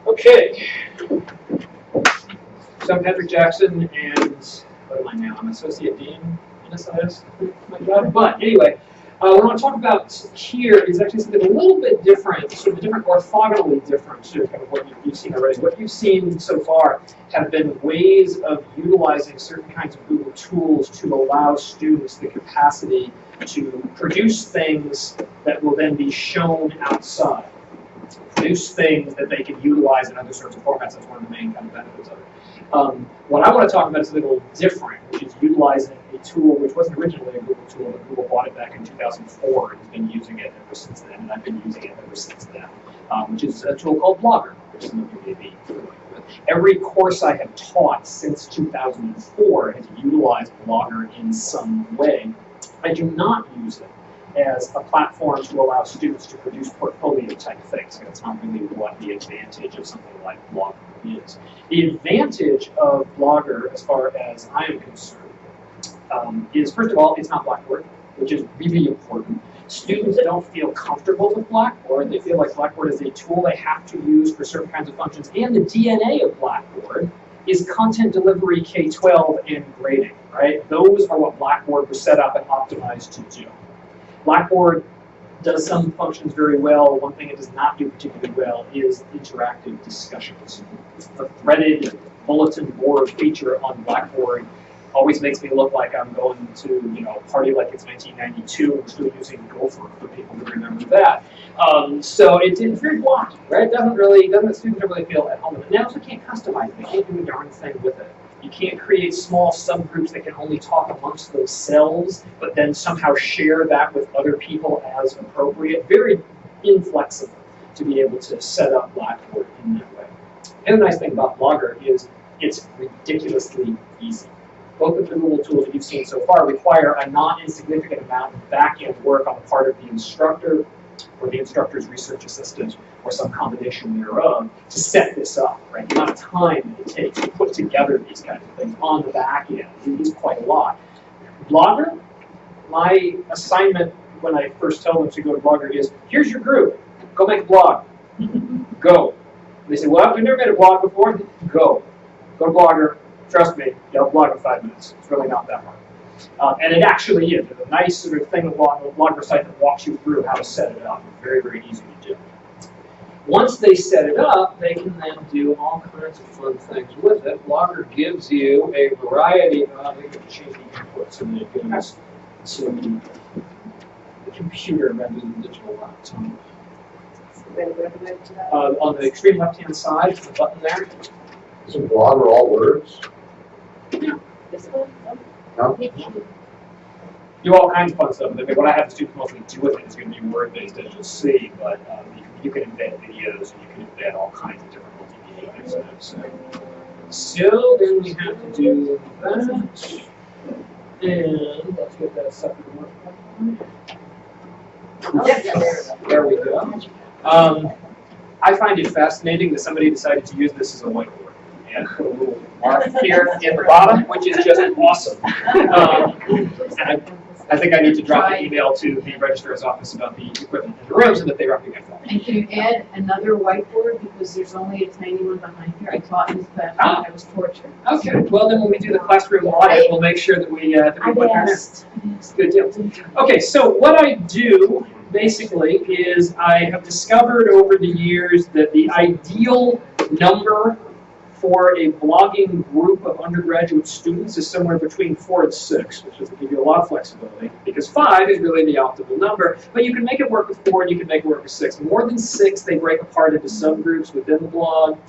Okay. So I'm Patrick Jackson, and what am I now? I'm Associate Dean in SIS, my job. But anyway, What I want to talk about here is actually something a little bit different, sort of different, orthogonally different to kind of what you've seen already. What you've seen so far have been ways of utilizing certain kinds of Google tools to allow students the capacity to produce things that will then be shown outside. Produce things that they can utilize in other sorts of formats. That's one of the main kind of benefits of it. What I want to talk about is something a little different, which is utilizing a tool which wasn't originally a Google tool, but Google bought it back in 2004 and has been using it ever since then, and I've been using it ever since then, which is a tool called Blogger, which some of you may be familiar with. Every course I have taught since 2004 has utilized Blogger in some way. I do not use it as a platform to allow students to produce portfolio type things. That's not really what the advantage of something like Blogger is. The advantage of Blogger, as far as I am concerned, is first of all, it's not Blackboard, which is really important. Students don't feel comfortable with Blackboard. They feel like Blackboard is a tool they have to use for certain kinds of functions. And the DNA of Blackboard is content delivery, K-12, and grading, right? Those are what Blackboard was set up and optimized to do. Blackboard does some functions very well. One thing it does not do particularly well is interactive discussions. The threaded bulletin board feature on Blackboard always makes me look like I'm going to, a party like it's 1992 and we're still using Gopher for people who remember that. So it's very blocky, right? Students don't really feel at home with it. They also can't customize it. They can't do a darn thing with it. You can't create small subgroups that can only talk amongst themselves, but then somehow share that with other people as appropriate. Very inflexible to be able to set up Blackboard in that way. And the nice thing about Blogger is it's ridiculously easy. Both of the Google tools that you've seen so far require a not-insignificant amount of back-end work on the part of the instructor or the instructor's research assistant or some combination thereof to set this up, right? The amount of time it takes to put together these kinds of things on the back end is quite a lot. Blogger, my assignment when I first tell them to go to Blogger is, here's your group, go make a blog, go. They say, well, we've never made a blog before, go. Go to Blogger, trust me, you'll blog in 5 minutes. It's really not that hard. And it actually is. There's a nice sort of thing with a Blogger site that walks you through how to set it up. It's very, very easy to do. Once they set it up, they can then do all kinds of fun things with it. Blogger gives you a variety of, we can change the input so that it goes to the computer rather than the digital laptop. On the extreme left-hand side, the button there. Isn't Blogger all words? Yeah. No? Do all kinds of fun stuff. I mean, what I have the students mostly do with it is going to be word-based, as you'll see, but you can embed videos and you can embed all kinds of different multimedia things in it. So then we have to do that. And let's get that separate one. There we go. I find it fascinating that somebody decided to use this as a whiteboard and put a little mark here in the bottom, which is just awesome. And I think I need to drop an email to the registrar's office about the equipment in the room so that they recognize that. And can you add another whiteboard, because there's only a tiny one behind here? I taught in this classroom and I was tortured. Okay, well then when we do the classroom audit, we'll make sure that we put that in. Good deal. Okay, so what I do basically is I have discovered over the years that the ideal number for a blogging group of undergraduate students is somewhere between 4 and 6, which doesn't give you a lot of flexibility, because 5 is really the optimal number, but you can make it work with 4 and you can make it work with 6. More than 6, they break apart into subgroups within the blog,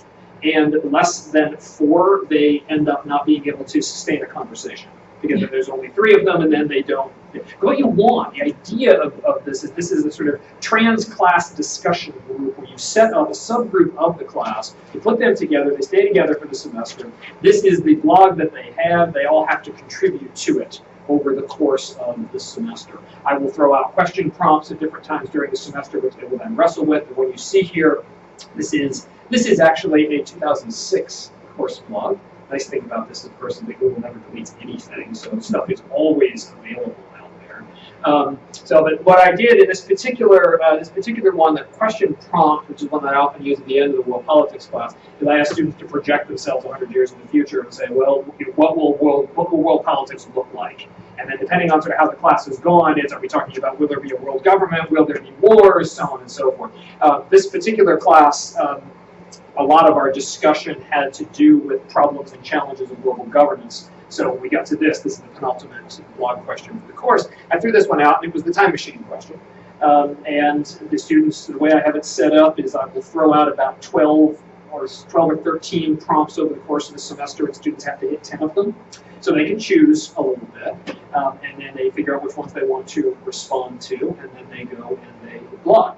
and less than 4, they end up not being able to sustain a conversation, because if there's only 3 of them and then they don't. What you want, the idea of this is a sort of trans-class discussion group where you set up a subgroup of the class, you put them together, they stay together for the semester. This is the blog that they have. They all have to contribute to it over the course of the semester. I will throw out question prompts at different times during the semester, which they will then wrestle with. And what you see here, this is actually a 2006 course blog. Nice thing about this, of course, is that Google never deletes anything, so stuff is always available out there. But what I did in this particular one, the question prompt, which is one that I often use at the end of the world politics class, is I ask students to project themselves 100 years in the future and say, well, what will world politics look like? And then depending on sort of how the class has gone, are we talking about will there be a world government, will there be wars, so on and so forth. This particular class, a lot of our discussion had to do with problems and challenges of global governance. So we got to this is the penultimate blog question for the course. I threw this one out, and it was the time machine question. And the students, the way I have it set up is I will throw out about 12 or 13 prompts over the course of the semester, and students have to hit 10 of them. So they can choose a little bit, and then they figure out which ones they want to respond to, and then they go and they blog.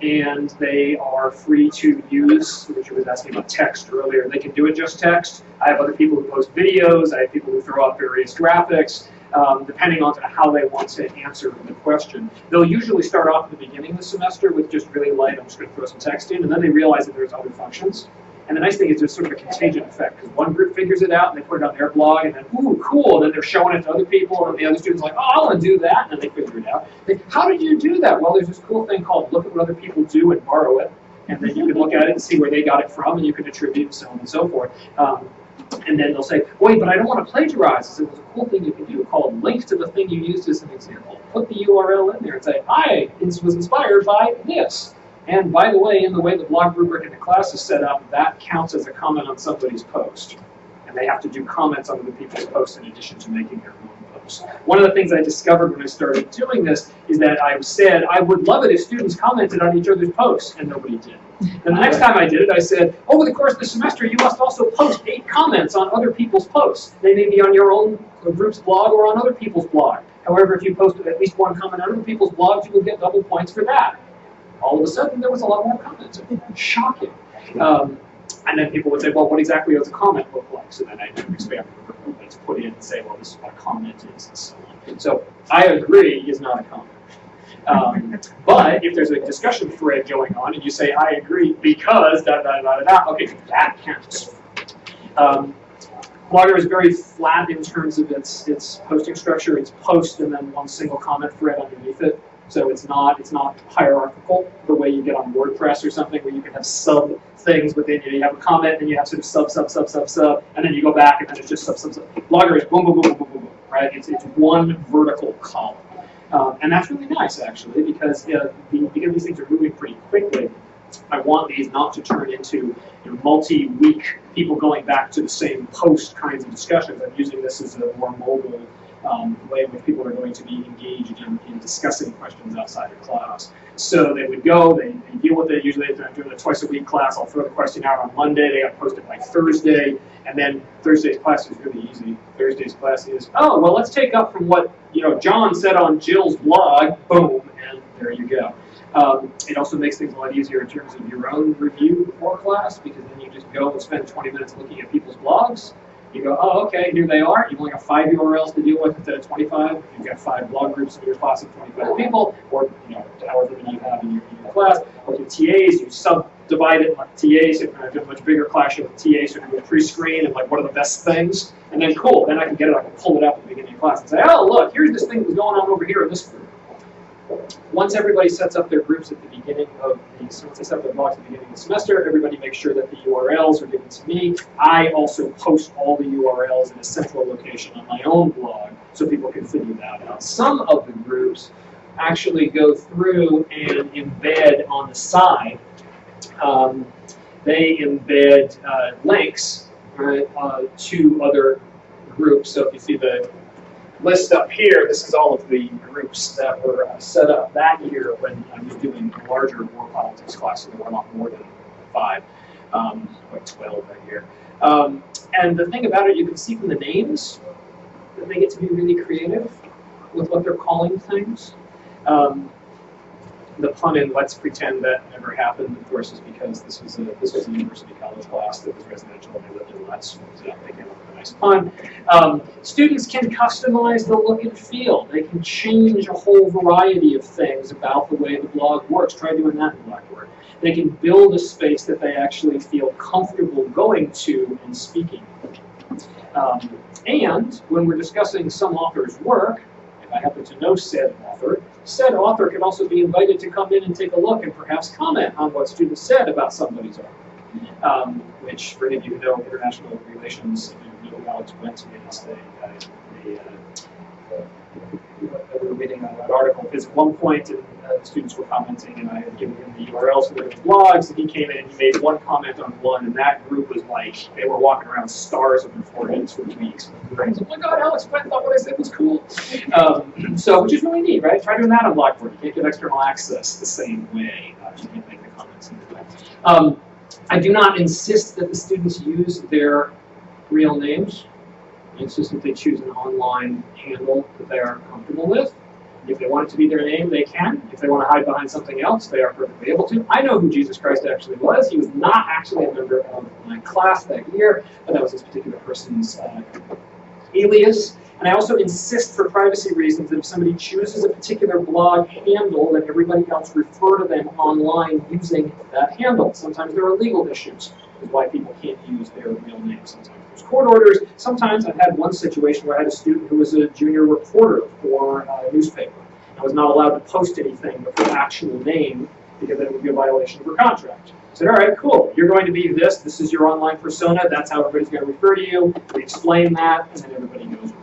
And they are free to use, which you was asking about text earlier, they can do it just text. I have other people who post videos, I have people who throw up various graphics, depending on how they want to answer the question. They'll usually start off at the beginning of the semester with just really light, I'm just going to throw some text in, and then they realize that there's other functions. And the nice thing is there's sort of a contagion effect, because one group figures it out and they put it on their blog, and then, ooh, cool, and then they're showing it to other people, and the other students are like, oh, I want to do that, and then they figure it out. How did you do that? Well, there's this cool thing called look at what other people do and borrow it, and then you can look at it and see where they got it from, and you can attribute and so on and so forth. And then they'll say, wait, but I don't want to plagiarize. So there's a cool thing you can do called link to the thing you used as an example. Put the URL in there and say, I was inspired by this. And by the way, in the way the blog rubric in the class is set up, that counts as a comment on somebody's post. And they have to do comments on other people's posts in addition to making their own posts. One of the things I discovered when I started doing this is that I said, I would love it if students commented on each other's posts, and nobody did. And the next time I did it, I said, over the course of the semester, you must also post 8 comments on other people's posts. They may be on your own group's blog or on other people's blog. However, if you posted at least 1 comment on other people's blogs, you will get double points for that. All of a sudden, there was a lot more comments. Shocking. And then people would say, well, what exactly does a comment look like? So then I expand to put in and say, well, this is what a comment is, and so on. So I agree is not a comment. But if there's a discussion thread going on and you say, I agree because da-da-da-da-da, okay, that counts. Blogger is very flat in terms of its posting structure. It's post and then one single comment thread underneath it. So it's not hierarchical the way you get on WordPress or something where you can have sub things within you. You have a comment and you have sort of sub, and then you go back and then it's just sub. Blogger is boom, boom, boom, boom, boom, boom, right? It's one vertical column. And that's really nice, actually, because because these things are moving pretty quickly. I want these not to turn into multi-week people going back to the same post kinds of discussions. I'm using this as a more mobile way in which people are going to be engaged in discussing questions outside of class. So they would go, they deal with it. Usually if I'm doing a twice-a-week class, I'll throw the question out on Monday. They got posted by Thursday, and then Thursday's class is really easy. Thursday's class is, oh, well, let's take up from what John said on Jill's blog, boom, and there you go. It also makes things a lot easier in terms of your own review before class, because then you just go and spend 20 minutes looking at people's blogs. You go, oh, okay, here they are. You've only got 5 URLs to deal with instead of 25. You've got 5 blog groups in your class of 25 people, or however many you have in your class. Or your TAs, you subdivide it like TAs. So if you're going to do a much bigger class, you have TAs, so you do a pre-screen and like what are the best things. And then cool, then I can get it, I can pull it up at the beginning of class and say, oh, look, here's this thing that's going on over here in this group. Once everybody sets up their groups at the beginning of once they set up their blogs at the beginning of the semester, everybody makes sure that the URLs are given to me. I also post all the URLs in a central location on my own blog so people can figure that out. Some of the groups actually go through and embed on the side. They embed links to other groups. So if you see the list up here, this is all of the groups that were set up that year when I was doing a larger war politics class, so there were a lot more than 5, like 12 that year. And the thing about it, you can see from the names that they get to be really creative with what they're calling things. The pun in "Let's pretend that never happened," of course, is because this was a university college class that was residential and they lived in Let's, so they came up with a nice pun. Students can customize the look and feel. They can change a whole variety of things about the way the blog works. Try doing that in Blackboard. They can build a space that they actually feel comfortable going to and speaking. And when we're discussing some author's work, if I happen to know said author can also be invited to come in and take a look and perhaps comment on what students said about somebody's art. Which, for any of you who know international relations, you know Alex Wentz is we were reading an article, because at one point the students were commenting, and I had given him the URLs for their blogs, and he came in and he made one comment on one, and that group was like, they were walking around stars on their foreheads for weeks. Oh my God, Alex Brent thought what I said was cool. So, which is really neat, right? Try doing that on Blackboard. You can't get external access the same way. You can't make the comments in the way. I do not insist that the students use their real names. I insist that they choose an online handle that they are comfortable with. If they want it to be their name, they can. If they want to hide behind something else, they are perfectly able to. I know who Jesus Christ actually was. He was not actually a member of my class that year, but that was this particular person's alias. And I also insist for privacy reasons that if somebody chooses a particular blog handle, that everybody else refer to them online using that handle. Sometimes there are legal issues with why people can't use their real name. Sometimes there's court orders. Sometimes I've had one situation where I had a student who was a junior reporter for a newspaper and was not allowed to post anything with her actual name because then it would be a violation of her contract. I said, all right, cool. You're going to be this. This is your online persona. That's how everybody's going to refer to you. We explain that, and then everybody knows.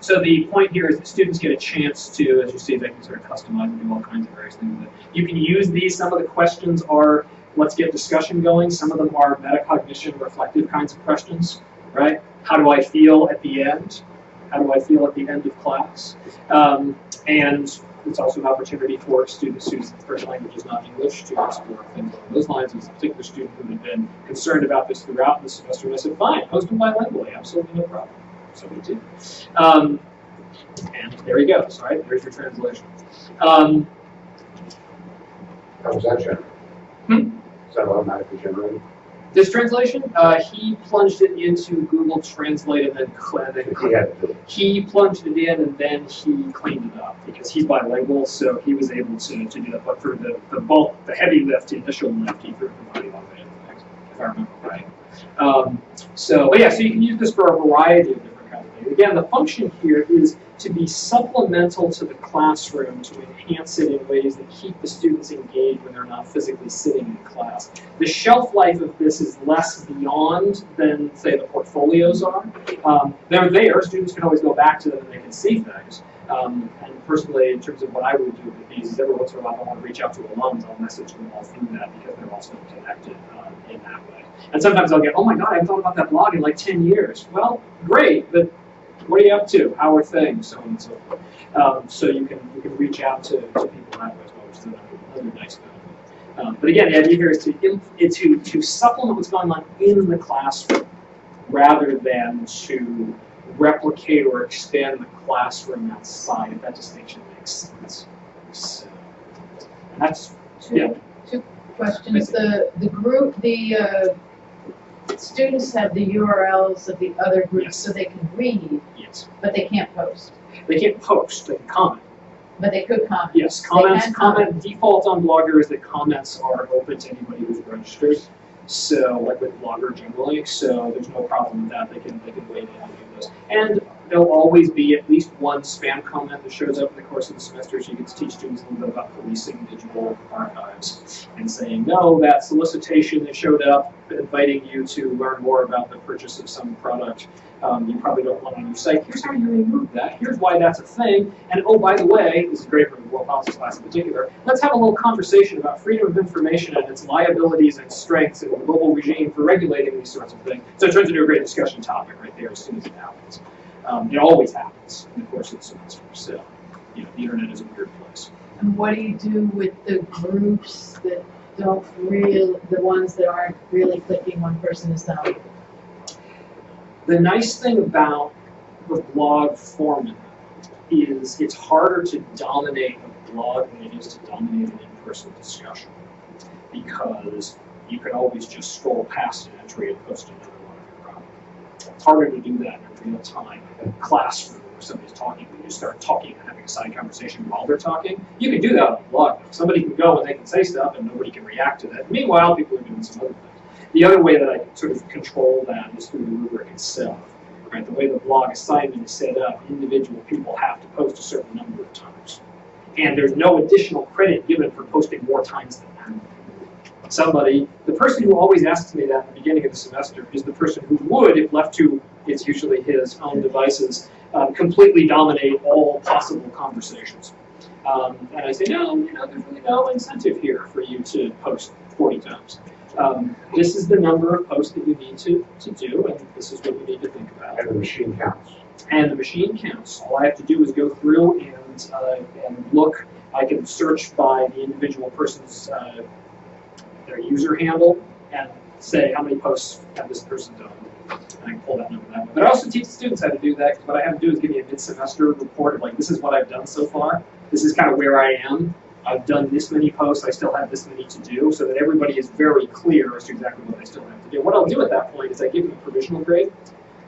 So the point here is that students get a chance to, as you see, they can sort of customize and do all kinds of various things. You can use these. Some of the questions are, let's get discussion going. Some of them are metacognition, reflective kinds of questions, right? How do I feel at the end? How do I feel at the end of class? And it's also an opportunity for students whose first language is not English to explore things along those lines. There's a particular student who had been concerned about this throughout the semester, and I said, fine, post them bilingually, absolutely no problem. So we did. And there he goes, right? There's your translation. How was that generated? Is that automatically generated? This translation, he plunged it into Google Translate and then He had to do it. he plunged it in and then he cleaned it up because he's bilingual, so he was able to do that. But for the bulk, the heavy lift, the initial lift, he threw the money on it, if I remember right. But yeah, so you can use this for a variety of different kinds of things. Again, the function here is to be supplemental to the classroom, to enhance it in ways that keep the students engaged when they're not physically sitting in class. The shelf life of this is less beyond than, say, the portfolios are. They're there. Students can always go back to them and they can see things. And personally, in terms of what I would do with these, is every once in a while I want to reach out to alums, I'll message them all through that because they're also connected in that way. And sometimes I'll get, oh my God, I haven't thought about that blog in like 10 years. Well, great, but what are you up to? How are things? So on and so forth. So you can reach out to people that way as well, which is another nice benefit. But again, the idea here is to supplement what's going on in the classroom rather than to replicate or expand the classroom outside, if that distinction makes sense. So, and that's, yeah. Two questions. The group, the students have the URLs of the other groups, Yes. so they can read, Yes. but they can't post. They can't post, they can comment. But they could comment. Yes, comment. Default on Blogger is that comments are open to anybody who's registered. So, like with Blogger generally, so there's no problem with that. They can weigh in on those. And there'll always be at least one spam comment that shows up in the course of the semester, so you get to teach students a little bit about policing digital archives and saying, no, that solicitation that showed up inviting you to learn more about the purchase of some product, you probably don't want on your site. Here's how you remove that. Here's why that's a thing. And oh, by the way, this is great for the world policy class in particular, let's have a little conversation about freedom of information and its liabilities and strengths in the global regime for regulating these sorts of things. So it turns into a great discussion topic right there as soon as it happens. It always happens in the course of the semester. So, the internet is a weird place. And what do you do with the groups that don't the ones that aren't really clicking one person is down? The nice thing about the blog format is it's harder to dominate a blog than it is to dominate an in-person discussion, because you can always just scroll past an entry and post another one if you're wrong. It's harder to do that in real time in a classroom where somebody's talking and you start talking and having a side conversation while they're talking. You can do that on a blog. Somebody can go and they can say stuff and nobody can react to that. Meanwhile, people are doing some other things. The other way that I can sort of control that is through the rubric itself. Right? The way the blog assignment is set up, individual people have to post a certain number of times. And there's no additional credit given for posting more times than that. The person who always asks me that at the beginning of the semester is the person who would, if left to, it's usually his own devices, completely dominate all possible conversations. And I say, no, there's really no incentive here for you to post 40 times. This is the number of posts that you need to do, and this is what you need to think about. And the machine counts. And the machine counts. All I have to do is go through and look. I can search by the individual person's their user handle and say how many posts have this person done. And I can pull that number that way. But I also teach students how to do that, because what I have to do is give me a mid-semester report of like, this is what I've done so far. This is kind of where I am. I've done this many posts, I still have this many to do, so that everybody is very clear as to exactly what I still have to do. What I'll do at that point is I give them a provisional grade.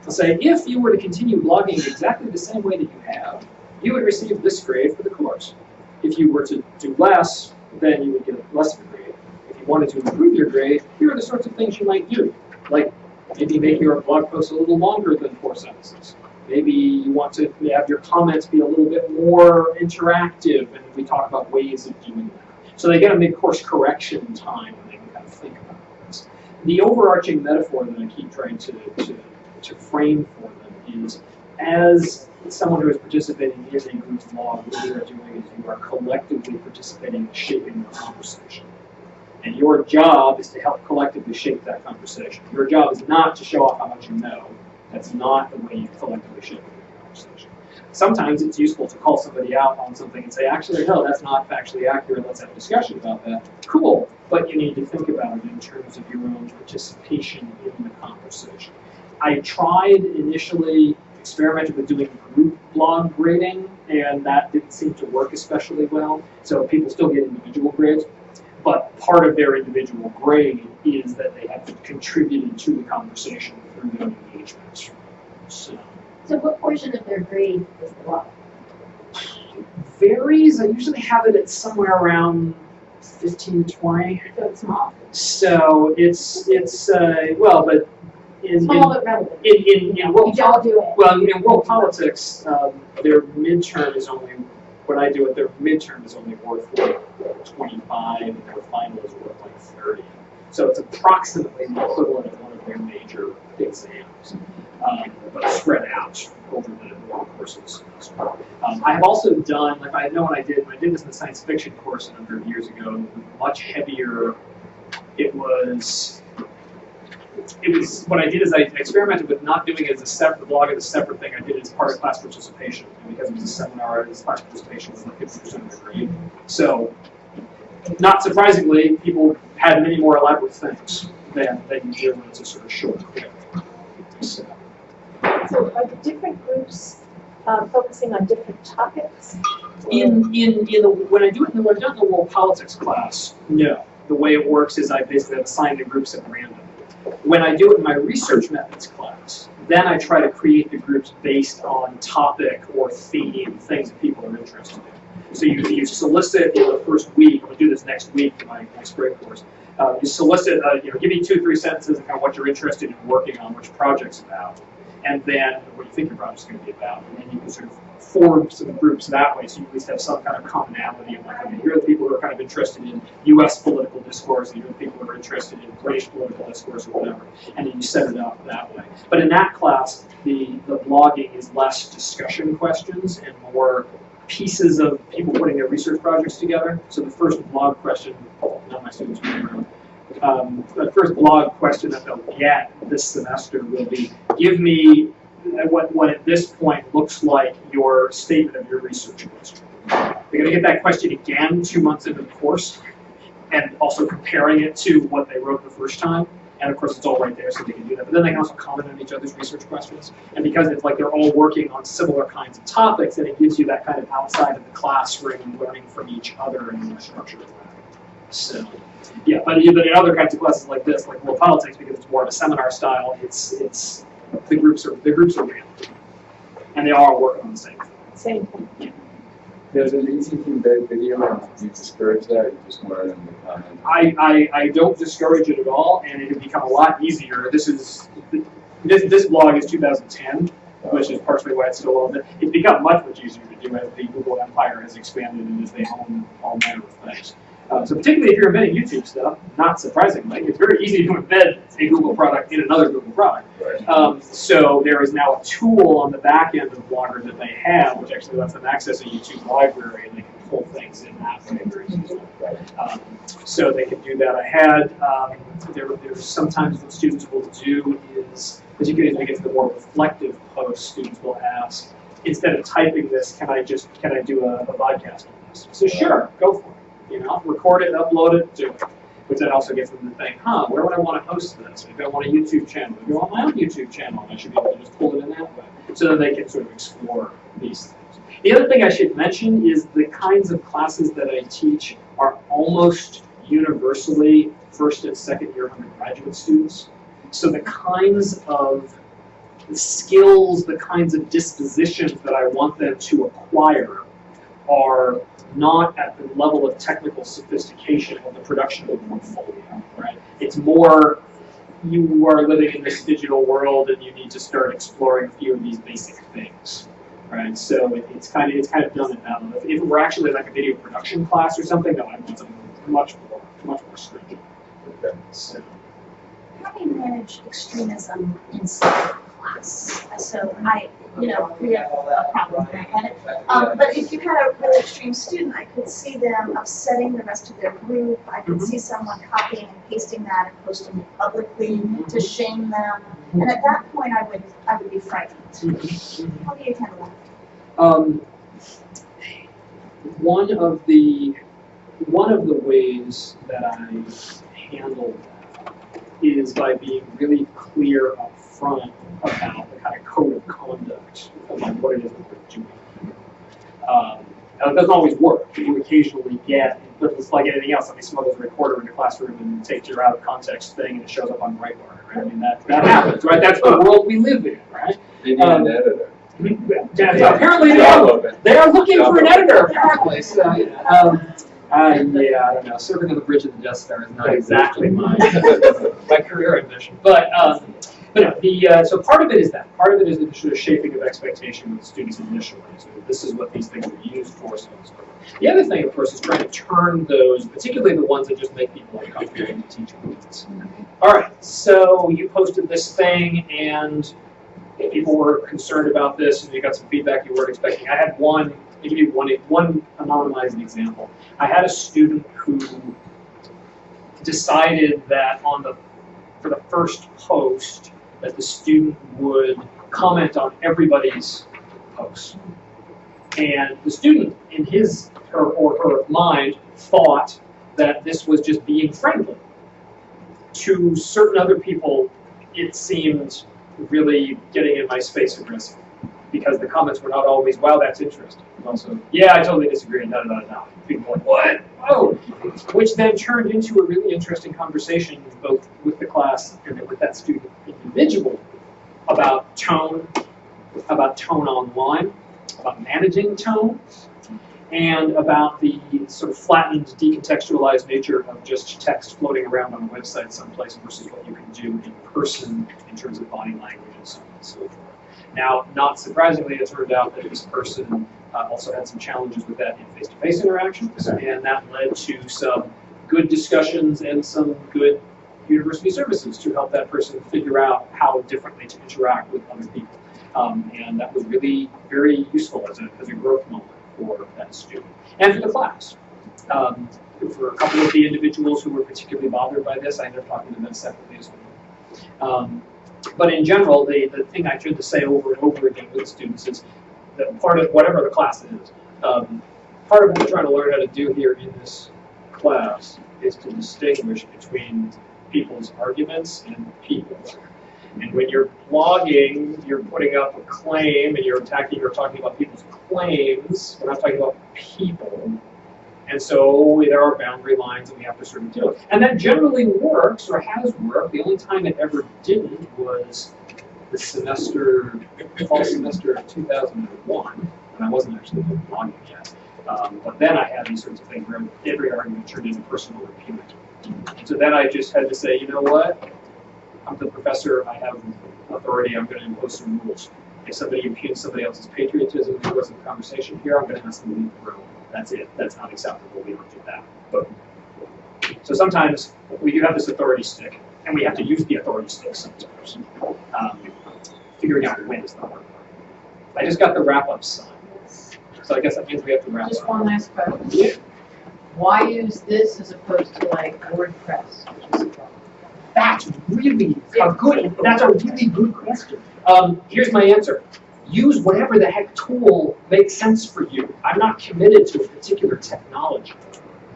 I'll say, if you were to continue blogging exactly the same way that you have, you would receive this grade for the course. If you were to do less, then you would get less of a grade. If you wanted to improve your grade, here are the sorts of things you might do. Like maybe make your blog post a little longer than 4 sentences. Maybe you want to have your comments be a little bit more interactive, and we talk about ways of doing that. So they get a mid-course correction time, and they can kind of think about this. The overarching metaphor that I keep trying to frame for them is, as someone who is participating in a group blog, what you are doing is you are collectively participating in shaping the conversation. And your job is to help collectively shape that conversation. Your job is not to show off how much you know. That's not the way you collectively shape a conversation. Sometimes it's useful to call somebody out on something and say, actually, no, that's not factually accurate. Let's have a discussion about that. Cool, but you need to think about it in terms of your own participation in the conversation. I tried initially, experimented with doing group blog grading, and that didn't seem to work especially well. So people still get individual grades, but part of their individual grade is that they have contributed to the conversation through their engagements. So what portion of their grade is the blog? Varies. I usually have it at somewhere around 15 to 20. So it's small. So it's well, but Small but relevant. in world You don't do it. well, in world politics, their midterm is only, when I do it, their midterm is only worth like 25, and their final is worth like 30. So it's approximately the equivalent of one of their major exams, but spread out over the course of the semester. I have also done, like I know when I did this in the science fiction course a number of years ago, much heavier. It was what I did is I experimented with not doing it as a separate blog as a separate thing. I did it as part of class participation, and because it was a seminar, this class participation was like 50% of the grade. So, not surprisingly, people had many more elaborate things than you do when it's a sort of short clip. So are the different groups focusing on different topics? when I've done in the world politics class, no. The way it works is I basically assign the groups at random. When I do it in my research methods class, then I try to create the groups based on topic or theme, things that people are interested in. So you solicit in the first week, I'm going to do this next week in my spring course, you solicit, give me 2 or 3 sentences of kind of what you're interested in working on, which project's about, and then what you think your project's going to be about, and then you can sort of form some groups that way, so you at least have some kind of commonality of like, okay, here are the people who are kind of interested in U.S. political discourse, and here are the people who are interested in British political discourse or whatever, and then you set it up that way. But in that class, the blogging is less discussion questions and more pieces of people putting their research projects together. So the first blog question, not my students remember, the first blog question that they'll get this semester will be, give me what at this point looks like your statement of your research question. They're going to get that question again 2 months into the course, and also comparing it to what they wrote the first time. And of course, it's all right there, so they can do that. But then they can also comment on each other's research questions. And because it's like they're all working on similar kinds of topics, then it gives you that kind of outside of the classroom learning from each other in a more structured way. So, yeah, but in other kinds of classes like this, like world politics, because it's more of a seminar style, it's the groups are random, and they all work on the same thing. Same thing. Yeah. There's an easy feedback video, and you discourage that, you just want it in the comments. I don't discourage it at all, and it has become a lot easier. This blog is 2010, which is partially why it's still on. It's become much easier to do as the Google empire has expanded and as they own all manner of things. So particularly if you're embedding YouTube stuff, not surprisingly, it's very easy to embed a Google product in another Google product. So there is now a tool on the back end of Blogger that they have, which actually lets them access a YouTube library, and they can pull things in that way very easily. So they can do that. I had, there's sometimes what students will do is, particularly as we get to the more reflective posts, students will ask, instead of typing this, can I do a podcast on this? So sure, go for it. You know, record it, upload it, do it. Which then also gets them to think, where would I want to host this? If I want a YouTube channel, if I want my own YouTube channel, I should be able to just pull it in that way. So that they can sort of explore these things. The other thing I should mention is the kinds of classes that I teach are almost universally first and second year undergraduate students. So the kinds of skills, the kinds of dispositions that I want them to acquire are not at the level of technical sophistication of the production of a portfolio, right? It's more, you are living in this digital world and you need to start exploring a few of these basic things, right? So it's kind of done at that level. If it were actually like a video production class or something, no, I want something much more stringent. Okay. So. How do you manage extremism inside class? So we have a problem there. But if you had a really extreme student, I could see them upsetting the rest of their group. I could see someone copying and pasting that and posting it publicly to shame them. And at that point, I would be frightened. How do you handle that? One of the ways that I handle that is by being really clear up front about the kind of code of conduct of what it is that we're doing. Now, it doesn't always work. You occasionally get, but it's like anything else. Somebody smuggles a recorder in the classroom and takes your out of context thing and it shows up on Breitbart, right? I mean, that happens, right? That's the world we live in, right? They need an editor. Apparently they are looking for an editor, apparently. So, I don't know. Serving on the bridge of the Death Star is not exactly my career ambition. But no, so part of it is that. Part of it is the sort of shaping of expectation with students initially. So this is what these things are used for, so on and so forth. The other thing, of course, is trying to turn those, particularly the ones that just make people uncomfortable, into teaching moments. All right, so you posted this thing, and people were concerned about this, and you got some feedback you weren't expecting. I had one, I'll give you one anonymized example. I had a student who decided that for the first post, that the student would comment on everybody's posts. And the student, in his or her mind, thought that this was just being friendly. To certain other people, it seemed really getting in my space aggressive, because the comments were not always, wow, that's interesting. And also, yeah, I totally disagree, no. People were like, what? Oh! Which then turned into a really interesting conversation, both with the class and with that student individually, about tone online, about managing tone, and about the sort of flattened, decontextualized nature of just text floating around on a website someplace versus what you can do in person in terms of body language and so on and so forth. Now, not surprisingly, it turned out that this person also had some challenges with that in face-to-face interactions, and that led to some good discussions and some good university services to help that person figure out how differently to interact with other people. And that was really very useful as a growth moment for that student and for the class. For a couple of the individuals who were particularly bothered by this, I ended up talking to them separately as well. But in general, the thing I tend to say over and over again with students is that part of whatever the class is, part of what we're trying to learn how to do here in this class is to distinguish between people's arguments and people. And when you're blogging, you're putting up a claim and you're talking about people's claims. We're not talking about people. And so there are boundary lines that we have to sort of deal with. And that generally works, or has worked. The only time it ever didn't was the fall semester of 2001, when I wasn't actually doing blogging yet. But then I had these sorts of things where every argument turned into personal impunity. So then I just had to say, you know what? I'm the professor, I have authority, I'm going to impose some rules. If somebody impugns somebody else's patriotism in the course of the conversation here, I'm going to ask them to leave the room. That's it. That's not acceptable. We don't do that. But So sometimes we do have this authority stick, and we have to use the authority stick sometimes. Figuring out when is the hard part. I just got the wrap-up sign. So I guess that means we have to wrap Just up. one last question. Yeah. Why use this as opposed to like WordPress, which is a problem? That's really That's a really good question. Here's my answer. Use whatever the heck tool makes sense for you. I'm not committed to a particular technology.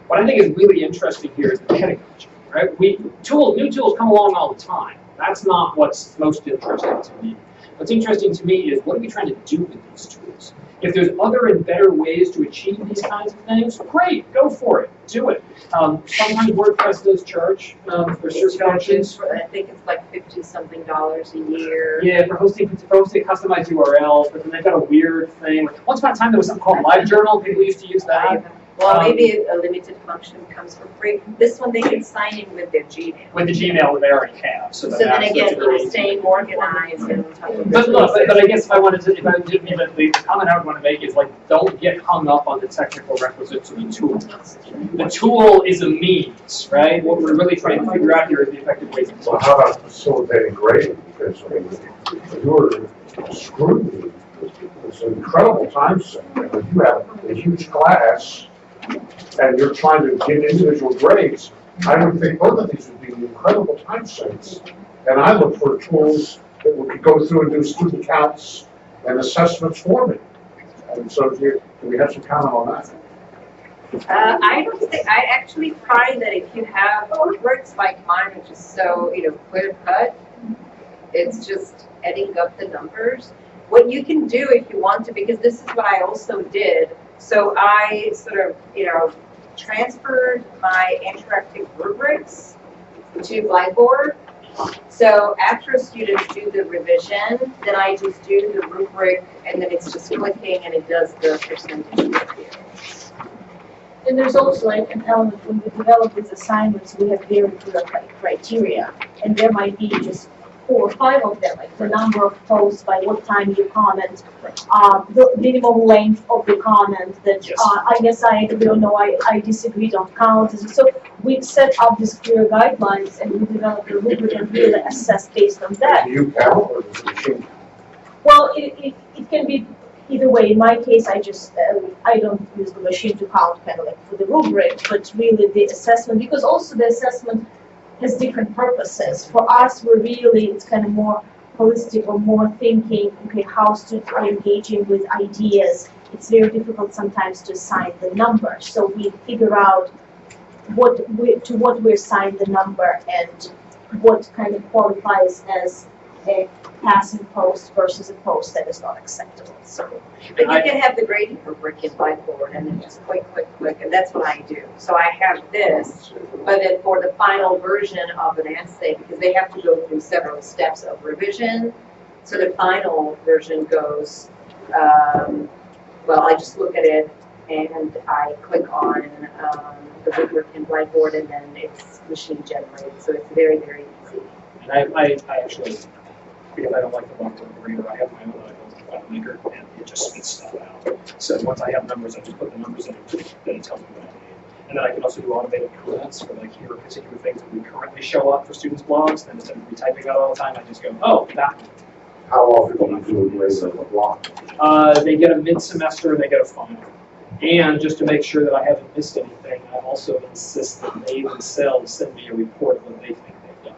What I think is really interesting here is the pedagogy, right? New tools come along all the time. That's not what's most interesting to me. What's interesting to me is what are we trying to do with these tools? If there's other and better ways to achieve these kinds of things, great, go for it, do it. Sometimes WordPress does charge for certain functions. I think it's like $50-something a year. Yeah, for hosting customized URLs, but then they've got a weird thing. Once upon a time there was something called LiveJournal, people used to use that. Well, maybe a limited function comes for free. This one, they can sign in with their Gmail. With the Gmail that they already have. So then again, it's staying organized and But look, but I guess if I the comment I would want to make is like, don't get hung up on the technical requisites of the tool. The tool is a means, right? What we're really trying to figure out here is the effective ways of So how about facilitating grading? Because I mean, your scrutiny is an incredible time sink. If you have a huge class and you're trying to get individual grades, I would think both of these would be incredible time sinks. And I look for tools that we could go through and do student counts and assessments for me. And so do we have some comment on that? I don't think, I actually find that if you have rubrics like mine, which is so, clear cut, it's just adding up the numbers. What you can do if you want to, because this is what I also did, so I sort of, transferred my interactive rubrics to Blackboard. So after a student do the revision, then I just do the rubric, and then it's just clicking, and it does the percentage. And there's also like an element when we develop these assignments, we have very clear criteria, and there might be just 4 or 5 of them, like the number of posts, by what time you comment, the minimum length of the comment. That yes. I guess I don't know. I disagreed on counts. So we set up these clear guidelines, and we develop the rubric and really assess based on that. Do you count or does the machine count? Well, it can be either way. In my case, I just I don't use the machine to count kind of like for the rubric, but really the assessment, because also the assessment has different purposes. For us, it's kind of more holistic or more thinking, okay, how students are engaging with ideas. It's very difficult sometimes to assign the number. So we figure out to what we assign the number and what kind of qualifies as a passing post versus a post that is not acceptable. So, but you can have the grading rubric in Blackboard and then just click, and that's what I do. So I have this, but then for the final version of an essay, because they have to go through several steps of revision, so the final version goes, well, I just look at it and I click on the rubric in Blackboard, and then it's machine generated, so it's very, very easy. And I actually, because I don't like the Blackboard grader, I have my own maker, and it just spits stuff out. So once I have numbers, I just put the numbers in, then it tells me what I need. And then I can also do automated comments for like here are particular things that would currently show up for students' blogs. Then instead of retyping that all the time, I just go, oh, that one. How often do you do a grade of a block? They get a mid-semester and they get a final. And just to make sure that I haven't missed anything, I also insist that they themselves send me a report of what they think they've done.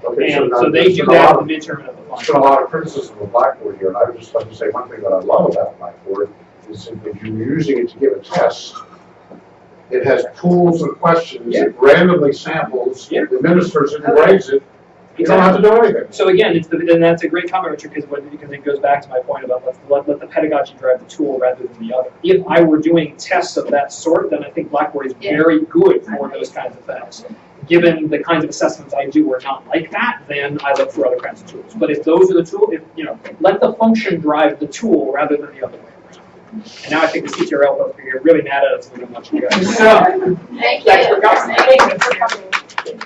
Okay, And now so they do that at the midterm and at the final. There's been a lot of criticism of Blackboard here, and I would just like to say one thing that I love about Blackboard is that if you're using it to give a test, it has tools and questions, it randomly samples, administers it, and grades it. You don't have to do anything. So again, and that's a great comment, Richard, because it goes back to my point about let the pedagogy drive the tool rather than the other. If I were doing tests of that sort, then I think Blackboard is very good for those kinds of things. Given the kinds of assessments I do are not like that, then I look for other kinds of tools. But if those are the tools, let the function drive the tool rather than the other way around. And now I think the CTRL folks are really mad at us. We don't want you guys. Thank you. Thanks for coming.